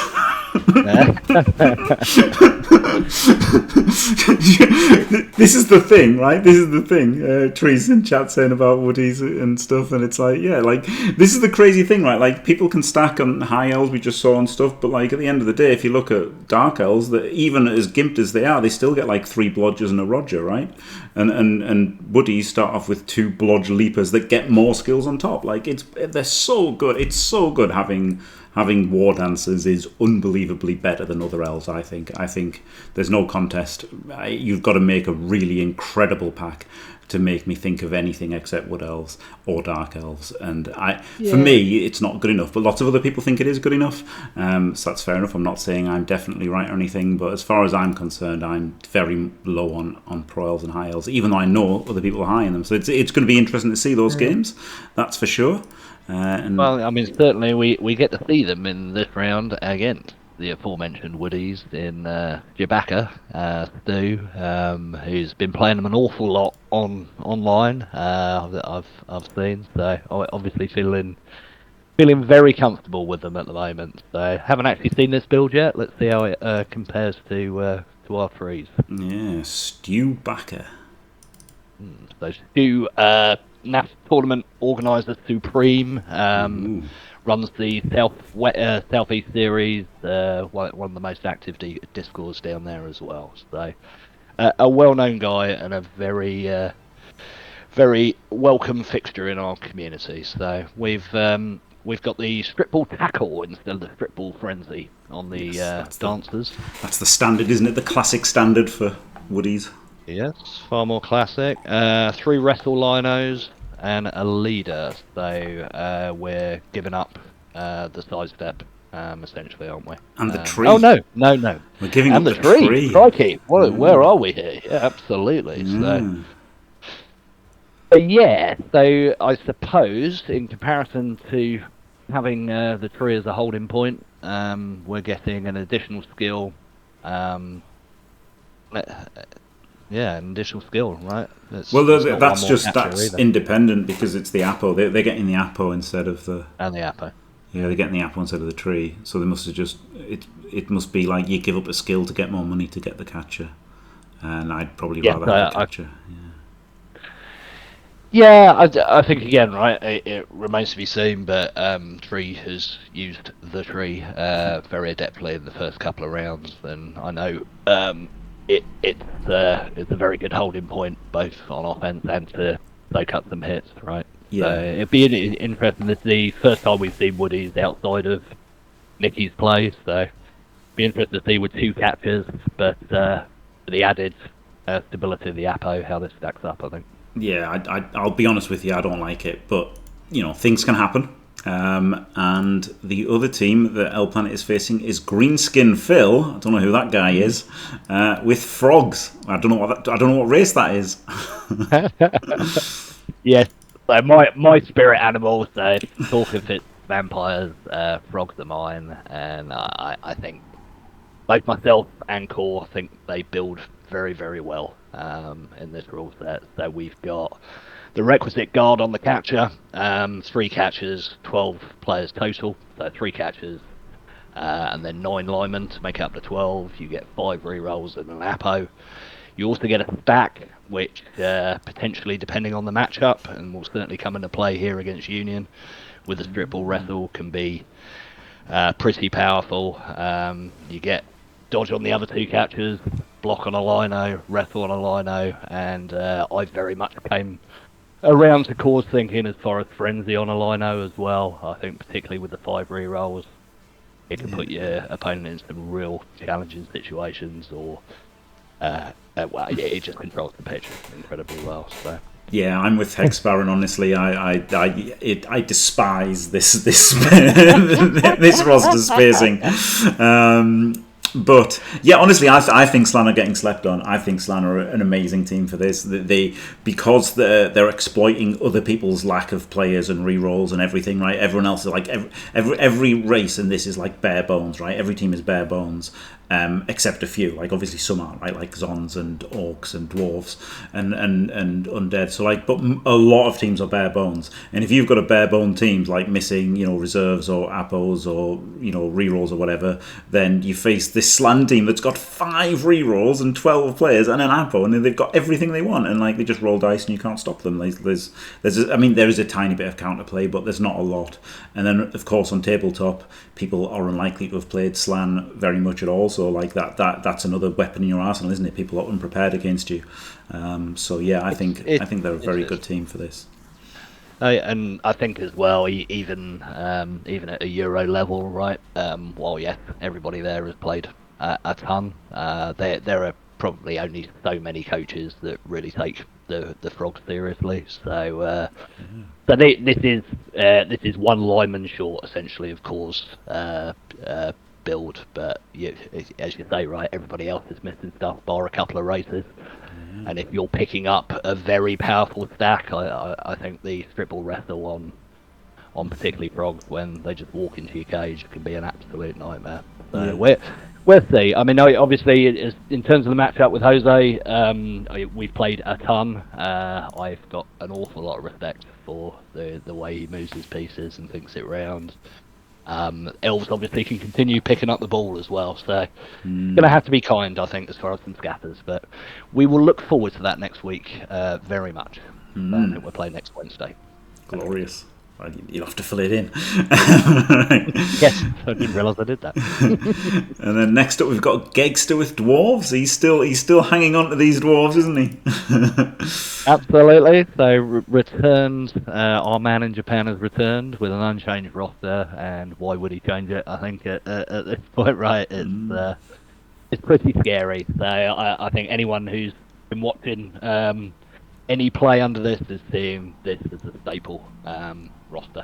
This is the thing, right? This is the thing. Trees in chat saying about woodies and stuff, and it's like, yeah, like this is the crazy thing, right? Like people can stack on high elves we just saw and stuff, but like at the end of the day, if you look at dark elves, that even as gimped as they are, they still get like 3 blodgers and a Roger, right? And woodies start off with 2 blodge leapers that get more skills on top. Like they're so good. It's so good having war dancers is unbelievably better than other elves. I think there's no contest. You've got to make a really incredible pack to make me think of anything except wood elves or dark elves, and for me it's not good enough, but lots of other people think it is good enough, so that's fair enough. I'm not saying I'm definitely right or anything, but as far as I'm concerned, I'm very low on pro elves and high elves, even though I know other people are high in them, so it's going to be interesting to see those games, that's for sure. Well, I mean, certainly we get to see them in this round against the aforementioned woodies in Jabaka, Stu, who's been playing them an awful lot online that I've seen. So obviously feeling very comfortable with them at the moment. So haven't actually seen this build yet. Let's see how it compares to our threes. Yeah, Stu Backer. So Stu. NAF tournament organiser supreme, runs the Southeast Series, one of the most active discords down there as well. So a well-known guy and a very very welcome fixture in our community. So we've got the strip ball tackle instead of the strip ball frenzy on the dancers. That's the standard, isn't it? The classic standard for woodies. Yes, far more classic. 3 wrestle linos and a leader. So we're giving up the sidestep, essentially, aren't we? And the tree. Oh no! We're giving up the tree. Crikey! Where are we here? Yeah, absolutely. So so I suppose in comparison to having the tree as a holding point, we're getting an additional skill. An additional skill, right? That's independent because it's the Apo. They're getting the Apo instead of the... And the Apo. Yeah, they're getting the Apo instead of the tree. So they must have just... It must be like you give up a skill to get more money to get the catcher. And I'd probably rather have the catcher. I think again, right, it remains to be seen, but Tree has used the tree very adeptly in the first couple of rounds, and I know it's a very good holding point both on offense and to soak up some hits, right? Yeah. So it'd be interesting to see. First time we've seen woodies outside of Nicky's play, so it'd be interesting to see with 2 catches, but the added stability of the Apo, how this stacks up, I think. Yeah, I'll be honest with you, I don't like it, but things can happen. And the other team that L Planet is facing is Greenskin Phil. I don't know who that guy is. With frogs. I don't know what race that is. Yes, so my spirit animals. Talk if it's vampires, frogs are mine, and I think both myself and Core think they build very, very well in this rule set. So we've got the requisite guard on the catcher, 3 catches, 12 players total, so 3 catches, and then 9 linemen to make up the 12. You get 5 rerolls and an Apo. You also get a stack, which potentially, depending on the matchup, and will certainly come into play here against Union, with a strip ball wrestle, can be pretty powerful. You get dodge on the other 2 catches, block on a lino, wrestle on a lino, and I very much came around to Core's thinking as far as frenzy on a lino as well. I think particularly with the 5 rerolls, it can put your opponent in some real challenging situations, or it just controls the pitch incredibly well. So. Yeah, I'm with Hex Baron. Honestly, I despise this this roster spacing. But yeah, honestly, I think Slan are getting slept on. I think Slan are an amazing team for this. Because they're exploiting other people's lack of players and re-rolls and everything. Right, everyone else is like every race in this is like bare bones. Right, every team is bare bones. Except a few, like obviously some aren't, right, like Zons and Orcs and Dwarves and Undead. So like, but a lot of teams are bare bones. And if you've got a bare bone team like missing, reserves or appos or rerolls or whatever, then you face this Slan team that's got 5 rerolls and 12 players and an appo, and they've got everything they want, and like they just roll dice and you can't stop them. There is a tiny bit of counterplay, but there's not a lot. And then of course on tabletop, people are unlikely to have played Slan very much at all. So like that's another weapon in your arsenal, isn't it? People are unprepared against you. So yeah, I think they're a very good team for this. And I think as well, even at a Euro level, right? Well, yeah, everybody there has played a ton. There are probably only so many coaches that really take the frogs seriously. So this is one lineman short, essentially, of course. Build, but as you say, right, everybody else is missing stuff bar a couple of races. And if you're picking up a very powerful stack, I think the stripple wrestle on particularly frogs when they just walk into your cage can be an absolute nightmare. So we'll see. I mean, obviously, in terms of the matchup with Jose, we've played a ton. I've got an awful lot of respect for the way he moves his pieces and thinks it round. Elves obviously can continue picking up the ball as well, so going to have to be kind, I think, as far as some scatters. But we will look forward to that next week very much. I think we're playing next Wednesday. Glorious. You'll have to fill it in. Yes, I didn't realise I did that. And then next up we've got Gegster with Dwarves. He's still hanging on to these Dwarves, isn't he? Absolutely. So returned. Our man in Japan has returned with an unchanged roster, and why would he change it? I think at this point, right, it's pretty scary. So I think anyone who's been watching any play under this is seeing this as a staple roster.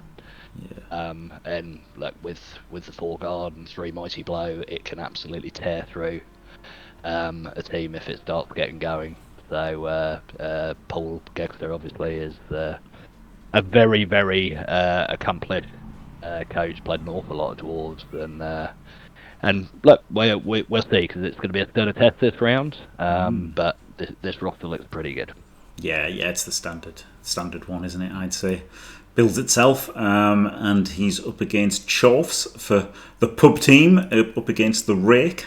Yeah. And like with the 4 guard and 3 mighty blow, it can absolutely tear through a team if it starts getting going. So Paul Gegster obviously is a very, very accomplished coach. Played an awful lot of dwarves, and look, we'll see, because it's going to be a sterner test this round. But this roster looks pretty good. Yeah, it's the standard one, isn't it? I'd say builds itself, and he's up against Chorfs for the pub team, up against the Rake.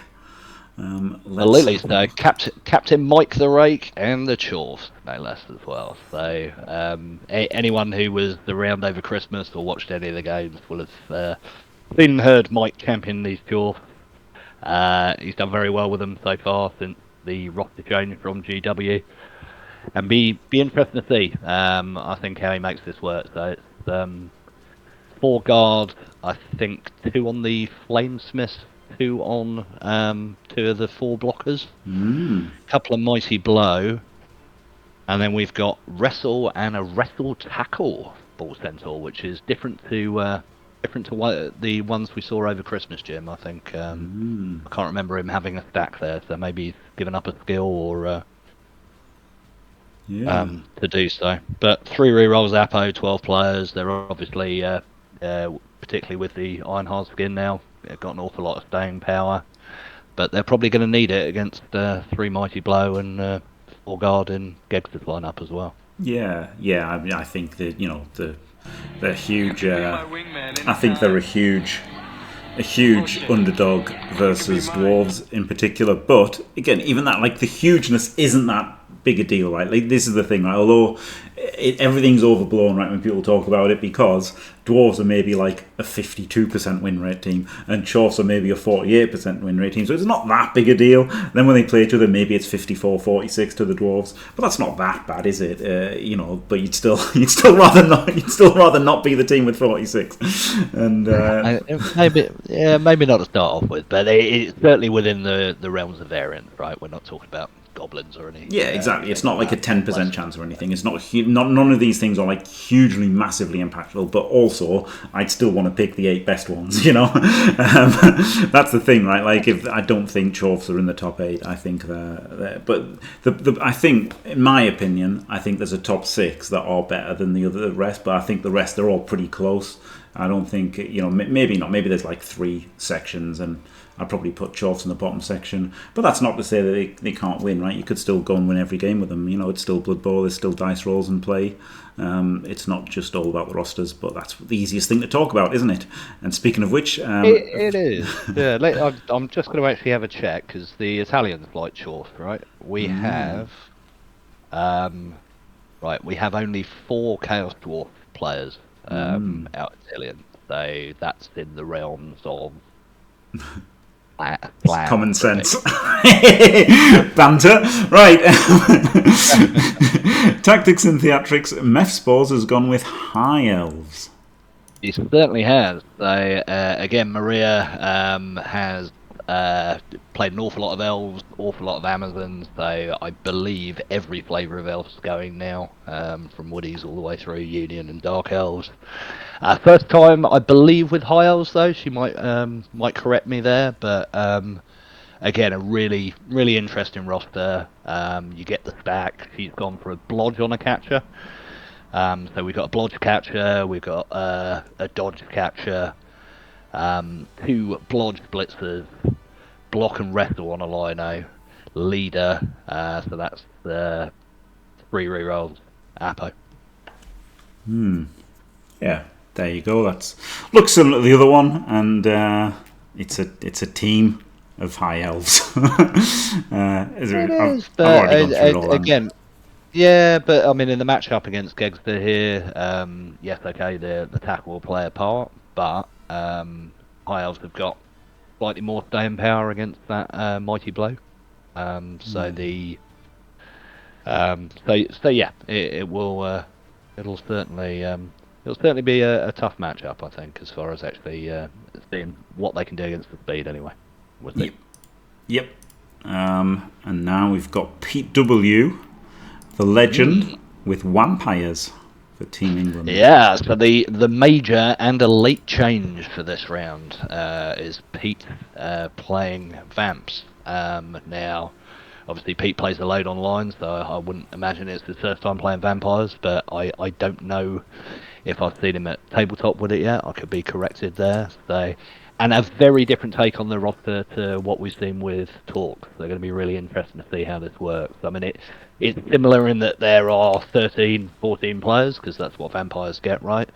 Absolutely. So Captain Mike the Rake and the Chorfs, no less, as well. So anyone who was around over Christmas or watched any of the games will have seen and heard Mike champion these Chorfs. He's done very well with them so far since the roster change from GW. And be interesting to see, I think, how he makes this work. So it's 4 guard, I think 2 on the Flamesmith, 2 on 2 of the 4 blockers, couple of mighty blow, and then we've got wrestle and a wrestle tackle ball centaur, which is different to the ones we saw over Christmas, Jim. I think I can't remember him having a stack there, so maybe he's given up a skill or. To do so. But 3 rerolls, Apo, 12 players. They're obviously, particularly with the Iron Hard skin now, they've got an awful lot of staying power. But they're probably going to need it against 3 Mighty Blow and 4 Guard in Gegster's lineup as well. Yeah. I mean, I think that they're huge. I think they're a huge underdog versus Dwarves in particular. But again, even that, like, the hugeness isn't that big a deal, right? Like, this is the thing, right? Although everything's overblown, right, when people talk about it, because Dwarves are maybe like a 52% win rate team and Chorfs are maybe a 48% win rate team, so it's not that big a deal. Then when they play each other, maybe it's 54-46 to the Dwarves, but that's not that bad, is it? But you'd still rather not be the team with 46. And maybe not to start off with, but it's certainly within the realms of variance, right? We're not talking about goblins or anything. Yeah, exactly. It's not like a 10% chance or anything. It's not none of these things are like hugely, massively impactful. But also, I'd still want to pick the 8 best ones. That's the thing, right? Like, if I don't think Chorfs are in the top 8, I think they're but I think, in my opinion, I think there's a top 6 that are better than the rest. But I think the rest are all pretty close. I don't think maybe not. Maybe there's like 3 sections and. I'd probably put Chorfs in the bottom section, but that's not to say that they can't win, right? You could still go and win every game with them. It's still Blood Bowl, there's still dice rolls in play. It's not just all about the rosters, but that's the easiest thing to talk about, isn't it? And speaking of which, it is. Yeah, I'm just going to actually have a check because the Italians like Chorfs, right? We have, we have only 4 Chaos Dwarf players out Italian, so that's in the realms of. Common sense. Banter. Right. Tactics and Theatrics. Meph has gone with High Elves. He certainly has. So, again, Maria has played an awful lot of Elves, awful lot of Amazons. So I believe every flavour of Elves is going now, from Woodies all the way through Union and Dark Elves. First time, I believe, with High Elves, though. She might correct me there, but again, a really, really interesting roster. You get the stack. She's gone for a Blodge on a catcher. So we've got a Blodge catcher, we've got a Dodge catcher, 2 Blodge blitzers, block and wrestle on a lino, leader. So that's the 3 rerolls, Apo. Yeah. There you go. That looks similar to the other one, and it's a team of High Elves. Again, yeah, but I mean, in the matchup against Gegster here, yes, okay, the tackle will play a part, but High Elves have got slightly more staying power against that mighty blow. So yeah, it will. It'll certainly be a tough matchup, I think, as far as actually seeing what they can do against the speed anyway. Yep. And now we've got Pete W, the legend, with Vampires for Team England. Yeah, so the major and a late change for this round is Pete playing Vamps. Now, obviously, Pete plays a load online, so I wouldn't imagine it's his first time playing Vampires, but I don't know if I've seen him at tabletop with it yet. I could be corrected there. So, and a very different take on the roster to what we've seen with Talk. So they're going to be really interesting to see how this works. I mean, it's similar in that there are 13, 14 players, because that's what Vampires get, right?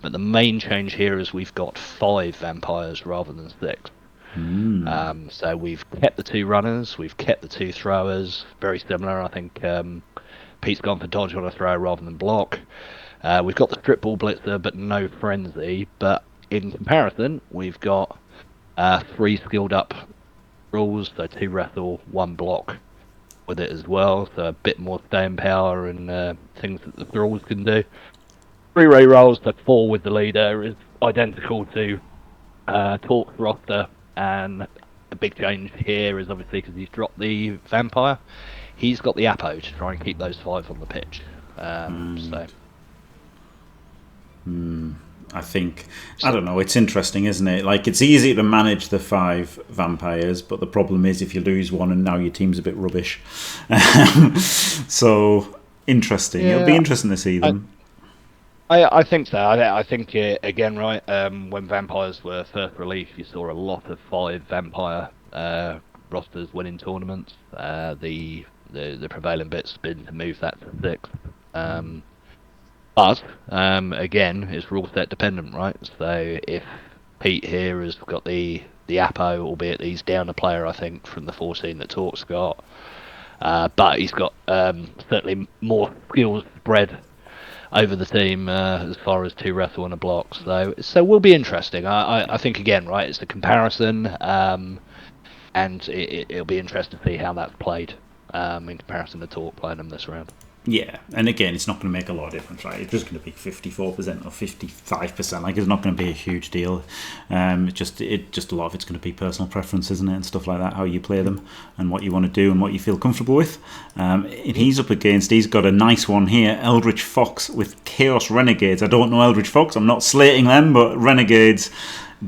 But the main change here is we've got 5 Vampires rather than 6. So we've kept the 2 runners, we've kept the 2 throwers, very similar. I think Pete's gone for dodge on a throw rather than block. We've got the strip ball blitzer, but no frenzy. But in comparison, we've got 3 skilled up rules, so 2 wrestle, 1 block with it as well. So a bit more staying power and things that the thralls can do. 3 ray rolls, so 4 with the leader is identical to Talk's roster. And the big change here is obviously because he's dropped the Vampire, he's got the Apo to try and keep those 5 on the pitch. I think, I don't know, it's interesting, isn't it? Like, it's easy to manage the 5 Vampires, but the problem is if you lose one and now your team's a bit rubbish. So, interesting. Yeah, it'll be interesting to see them. I think so. I think, again, right, when Vampires were first released, you saw a lot of 5 Vampire rosters winning tournaments. The prevailing bit's been to move that to 6. But, again, it's rule set dependent, right? So if Pete here has got the Apo, albeit he's down a player, I think, from the 14 that Talk's got. But he's got certainly more skills spread over the team as far as 2 wrestle and a block. So will be interesting. I think, again, right, it's a comparison, and it'll be interesting to see how that's played in comparison to Talk playing them this round. Yeah, and again, it's not going to make a lot of difference, right? It's just going to be 54% or 55%. Like, it's not going to be a huge deal. Just a lot of it's going to be personal preference, isn't it, and stuff like that. How you play them and what you want to do and what you feel comfortable with. He's up against. He's got a nice one here, Eldritch Fox with Chaos Renegades. I don't know Eldritch Fox. I'm not slating them, but Renegades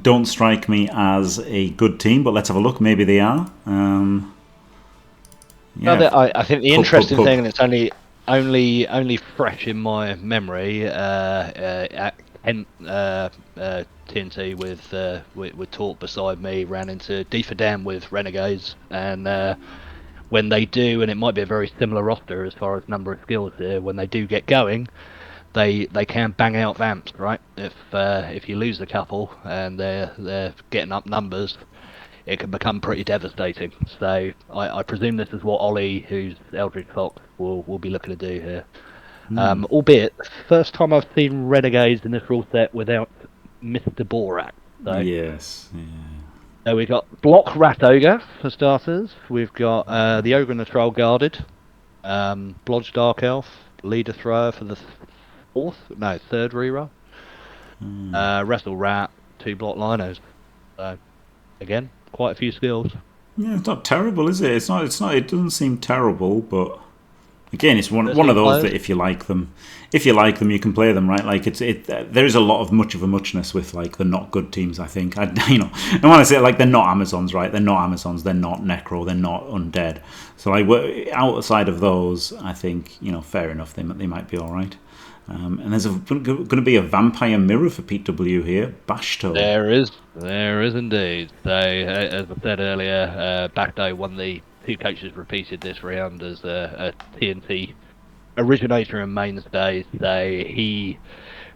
don't strike me as a good team. But let's have a look. Maybe they are. Yeah. Well, I think the interesting thing, and it's only fresh in my memory, at TNT with Talk beside me ran into D for Damn with Renegades, and when they do, and it might be a very similar roster as far as number of skills here, when they do get going, they can bang out vamps, right? If you lose a couple and they're getting up numbers, it can become pretty devastating. So I presume this is what Ollie, who's Eldritch Fox, will be looking to do here. Albeit, first time I've seen Renegades in this rule set without Mr. Borak. So. Yes. Yeah. So we've got Block Rat Ogre, for starters. We've got the Ogre and the Troll Guarded. Blodge Dark Elf, Leader Thrower for the third reroll. Wrestle Rat, 2 Block Linos. So, again, quite a few skills. Yeah, it's not terrible, is it? It's not. It doesn't seem terrible, but again, it's one of those that if you like them, you can play them, right? Like there is a lot of much of a muchness with like the not good teams. I think I want to say like they're not Amazons, right? They're not Amazons. They're not Necro. They're not Undead. So like outside of those, I think fair enough. They might be all right. And there's going to be a vampire mirror for Pete W here. Bashto. There is indeed. So, as I said earlier, Bashto won the 2 coaches repeated this round as a TNT originator and mainstay. So he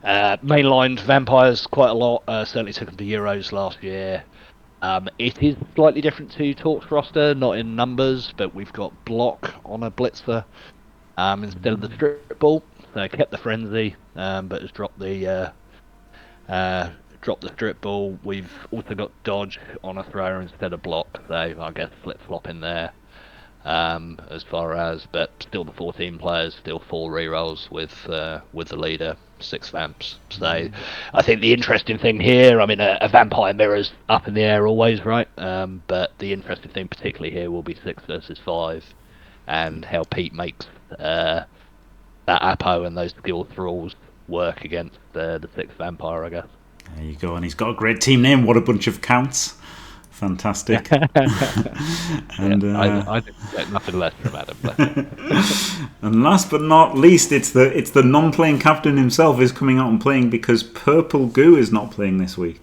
mainlined vampires quite a lot. Certainly took them to Euros last year. It is slightly different to Torch's roster, not in numbers, but we've got block on a blitzer instead of the strip ball. So kept the frenzy, but has dropped the strip ball. We've also got dodge on a thrower instead of block, so I guess flip flop in there. As far as, but still the 14 players, still 4 rerolls with the leader, 6 vamps. So I think the interesting thing here, I mean, a vampire mirror's up in the air always, right? But the interesting thing particularly here will be 6 versus 5, and how Pete makes that Apo and those skill thralls work against the 6th vampire, I guess. There you go, and he's got a great team name. What a bunch of counts! Fantastic. And I expect nothing less from Adam. And last but not least, it's the non-playing captain himself is coming out and playing because Purple Goo is not playing this week.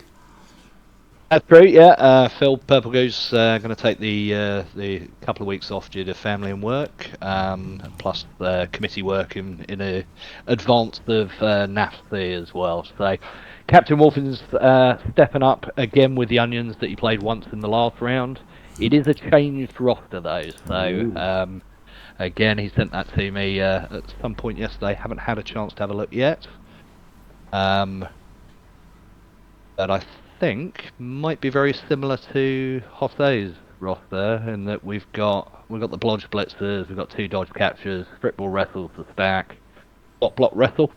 That's true, yeah. Phil Purple Goo's going to take the couple of weeks off due to family and work, plus committee work in advance of NAFC as well. So Captain Wolfen's stepping up again with the Onions that he played once in the last round. It is a changed roster though, so again he sent that to me at some point yesterday. Haven't had a chance to have a look yet, but I think might be very similar to Jose's roster in that we've got the Blodge Blitzers, we've got 2 dodge captures, strip ball wrestles to stack, block wrestle.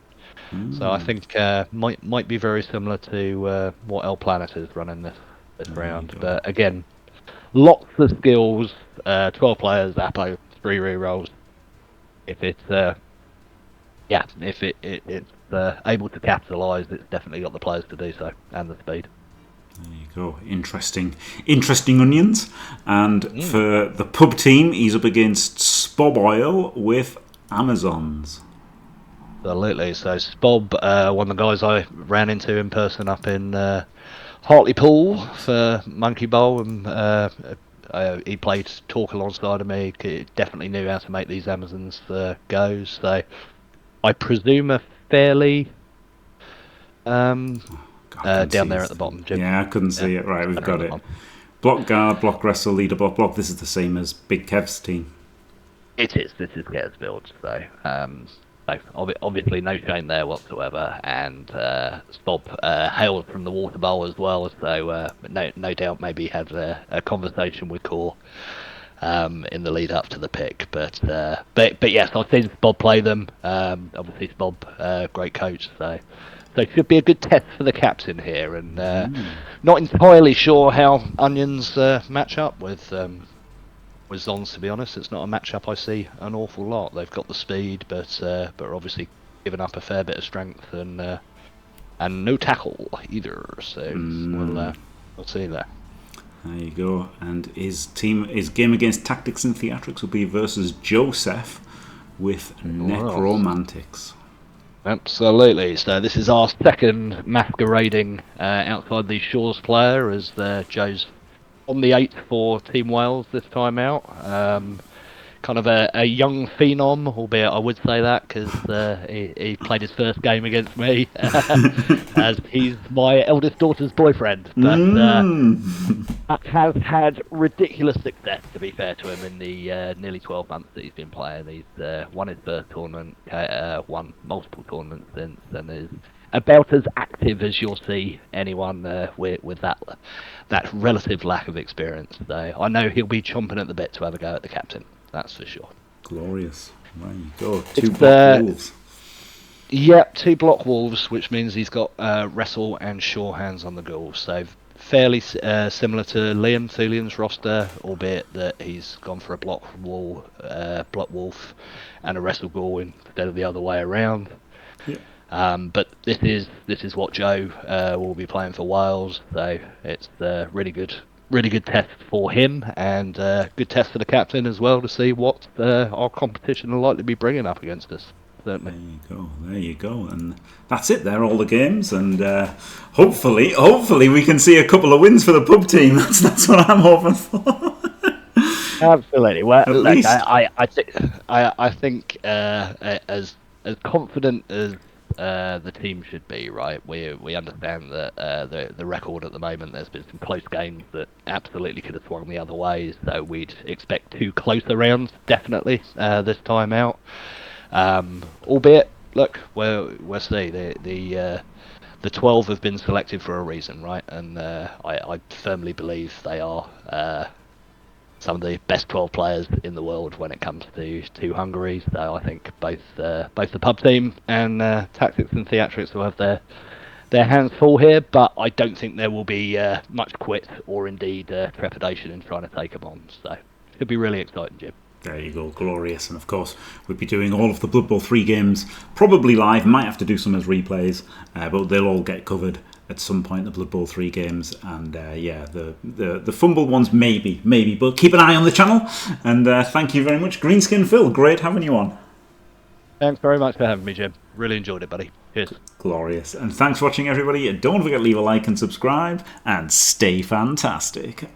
So I think might be very similar to what El Planet is running this round. But again, lots of skills, 12 players, Apo, 3 rerolls. If it's it's able to capitalise, it's definitely got the players to do so and the speed. There you go. Interesting Onions. And for the pub team, he's up against Spob Oil with Amazons. Absolutely. So Spob, one of the guys I ran into in person up in Hartlepool for Monkey Bowl, and he played talk alongside of me. He definitely knew how to make these Amazons go. So I presume a fairly down there at the bottom, Jim. Yeah, I couldn't see it. Right, we've got it. Block guard, block wrestle, leader, block. This is the same as Big Kev's team. It is. This is Kev's build. So, obviously no shame there whatsoever. And Spob hailed from the Water Bowl as well. So no doubt maybe had a conversation with Core in the lead up to the pick. But yes, I've seen Bob play them. Obviously, Bob, great coach, so it should be a good test for the captain here. And not entirely sure how Onions match up with Zons, to be honest. It's not a matchup I see an awful lot. They've got the speed, but are obviously giving up a fair bit of strength and no tackle either. So we'll see there. There you go. And his game against Tactics and Theatrics will be versus Joseph with Necromantics. Absolutely. So this is our second masquerading outside these shores player, as Joe's on the 8 for Team Wales this time out. Kind of a young phenom, albeit I would say that because he played his first game against me, as he's my eldest daughter's boyfriend. But has had ridiculous success, to be fair to him, in the nearly 12 months that he's been playing. He's won his first tournament, won multiple tournaments since, and is about as active as you'll see anyone with that relative lack of experience. So I know he'll be chomping at the bit to have a go at the captain. That's for sure. Glorious. There you go. 2 block wolves. Yep, 2 block wolves, which means he's got wrestle and sure hands on the ghouls. So fairly similar to Liam Thulian's roster, albeit that he's gone for a block wolf and a wrestle ghoul instead of the other way around. Yep. But this is what Joe will be playing for Wales, so it's really good test for him, and good test for the captain as well, to see what our competition will likely be bringing up against us. Certainly. There you go, and that's it. They're all the games, and hopefully we can see a couple of wins for the pub team. That's what I'm hoping for. Absolutely. Well, look, I think as confident as the team should be, right? We understand that the record at the moment, there's been some close games that absolutely could have swung the other way, so we'd expect 2 closer rounds definitely this time out. Albeit, look, we'll see. The 12 have been selected for a reason, right? And I firmly believe they are some of the best 12 players in the world when it comes to Hungary. So I think both the pub team and Tactics and Theatrics will have their hands full here, but I don't think there will be much quit or indeed trepidation in trying to take them on. So it'll be really exciting, Jim. There you go, glorious. And of course, we'll be doing all of the Blood Bowl 3 games, probably live, might have to do some as replays, but they'll all get covered at some point, the Blood Bowl 3 games. And the FUMBBL ones, maybe, but keep an eye on the channel. And thank you very much, Greenskin Phil. Great having you on. Thanks very much for having me, Jim. Really enjoyed it, buddy. Cheers. Glorious. And thanks for watching, everybody. Don't forget to leave a like and subscribe, and stay fantastic.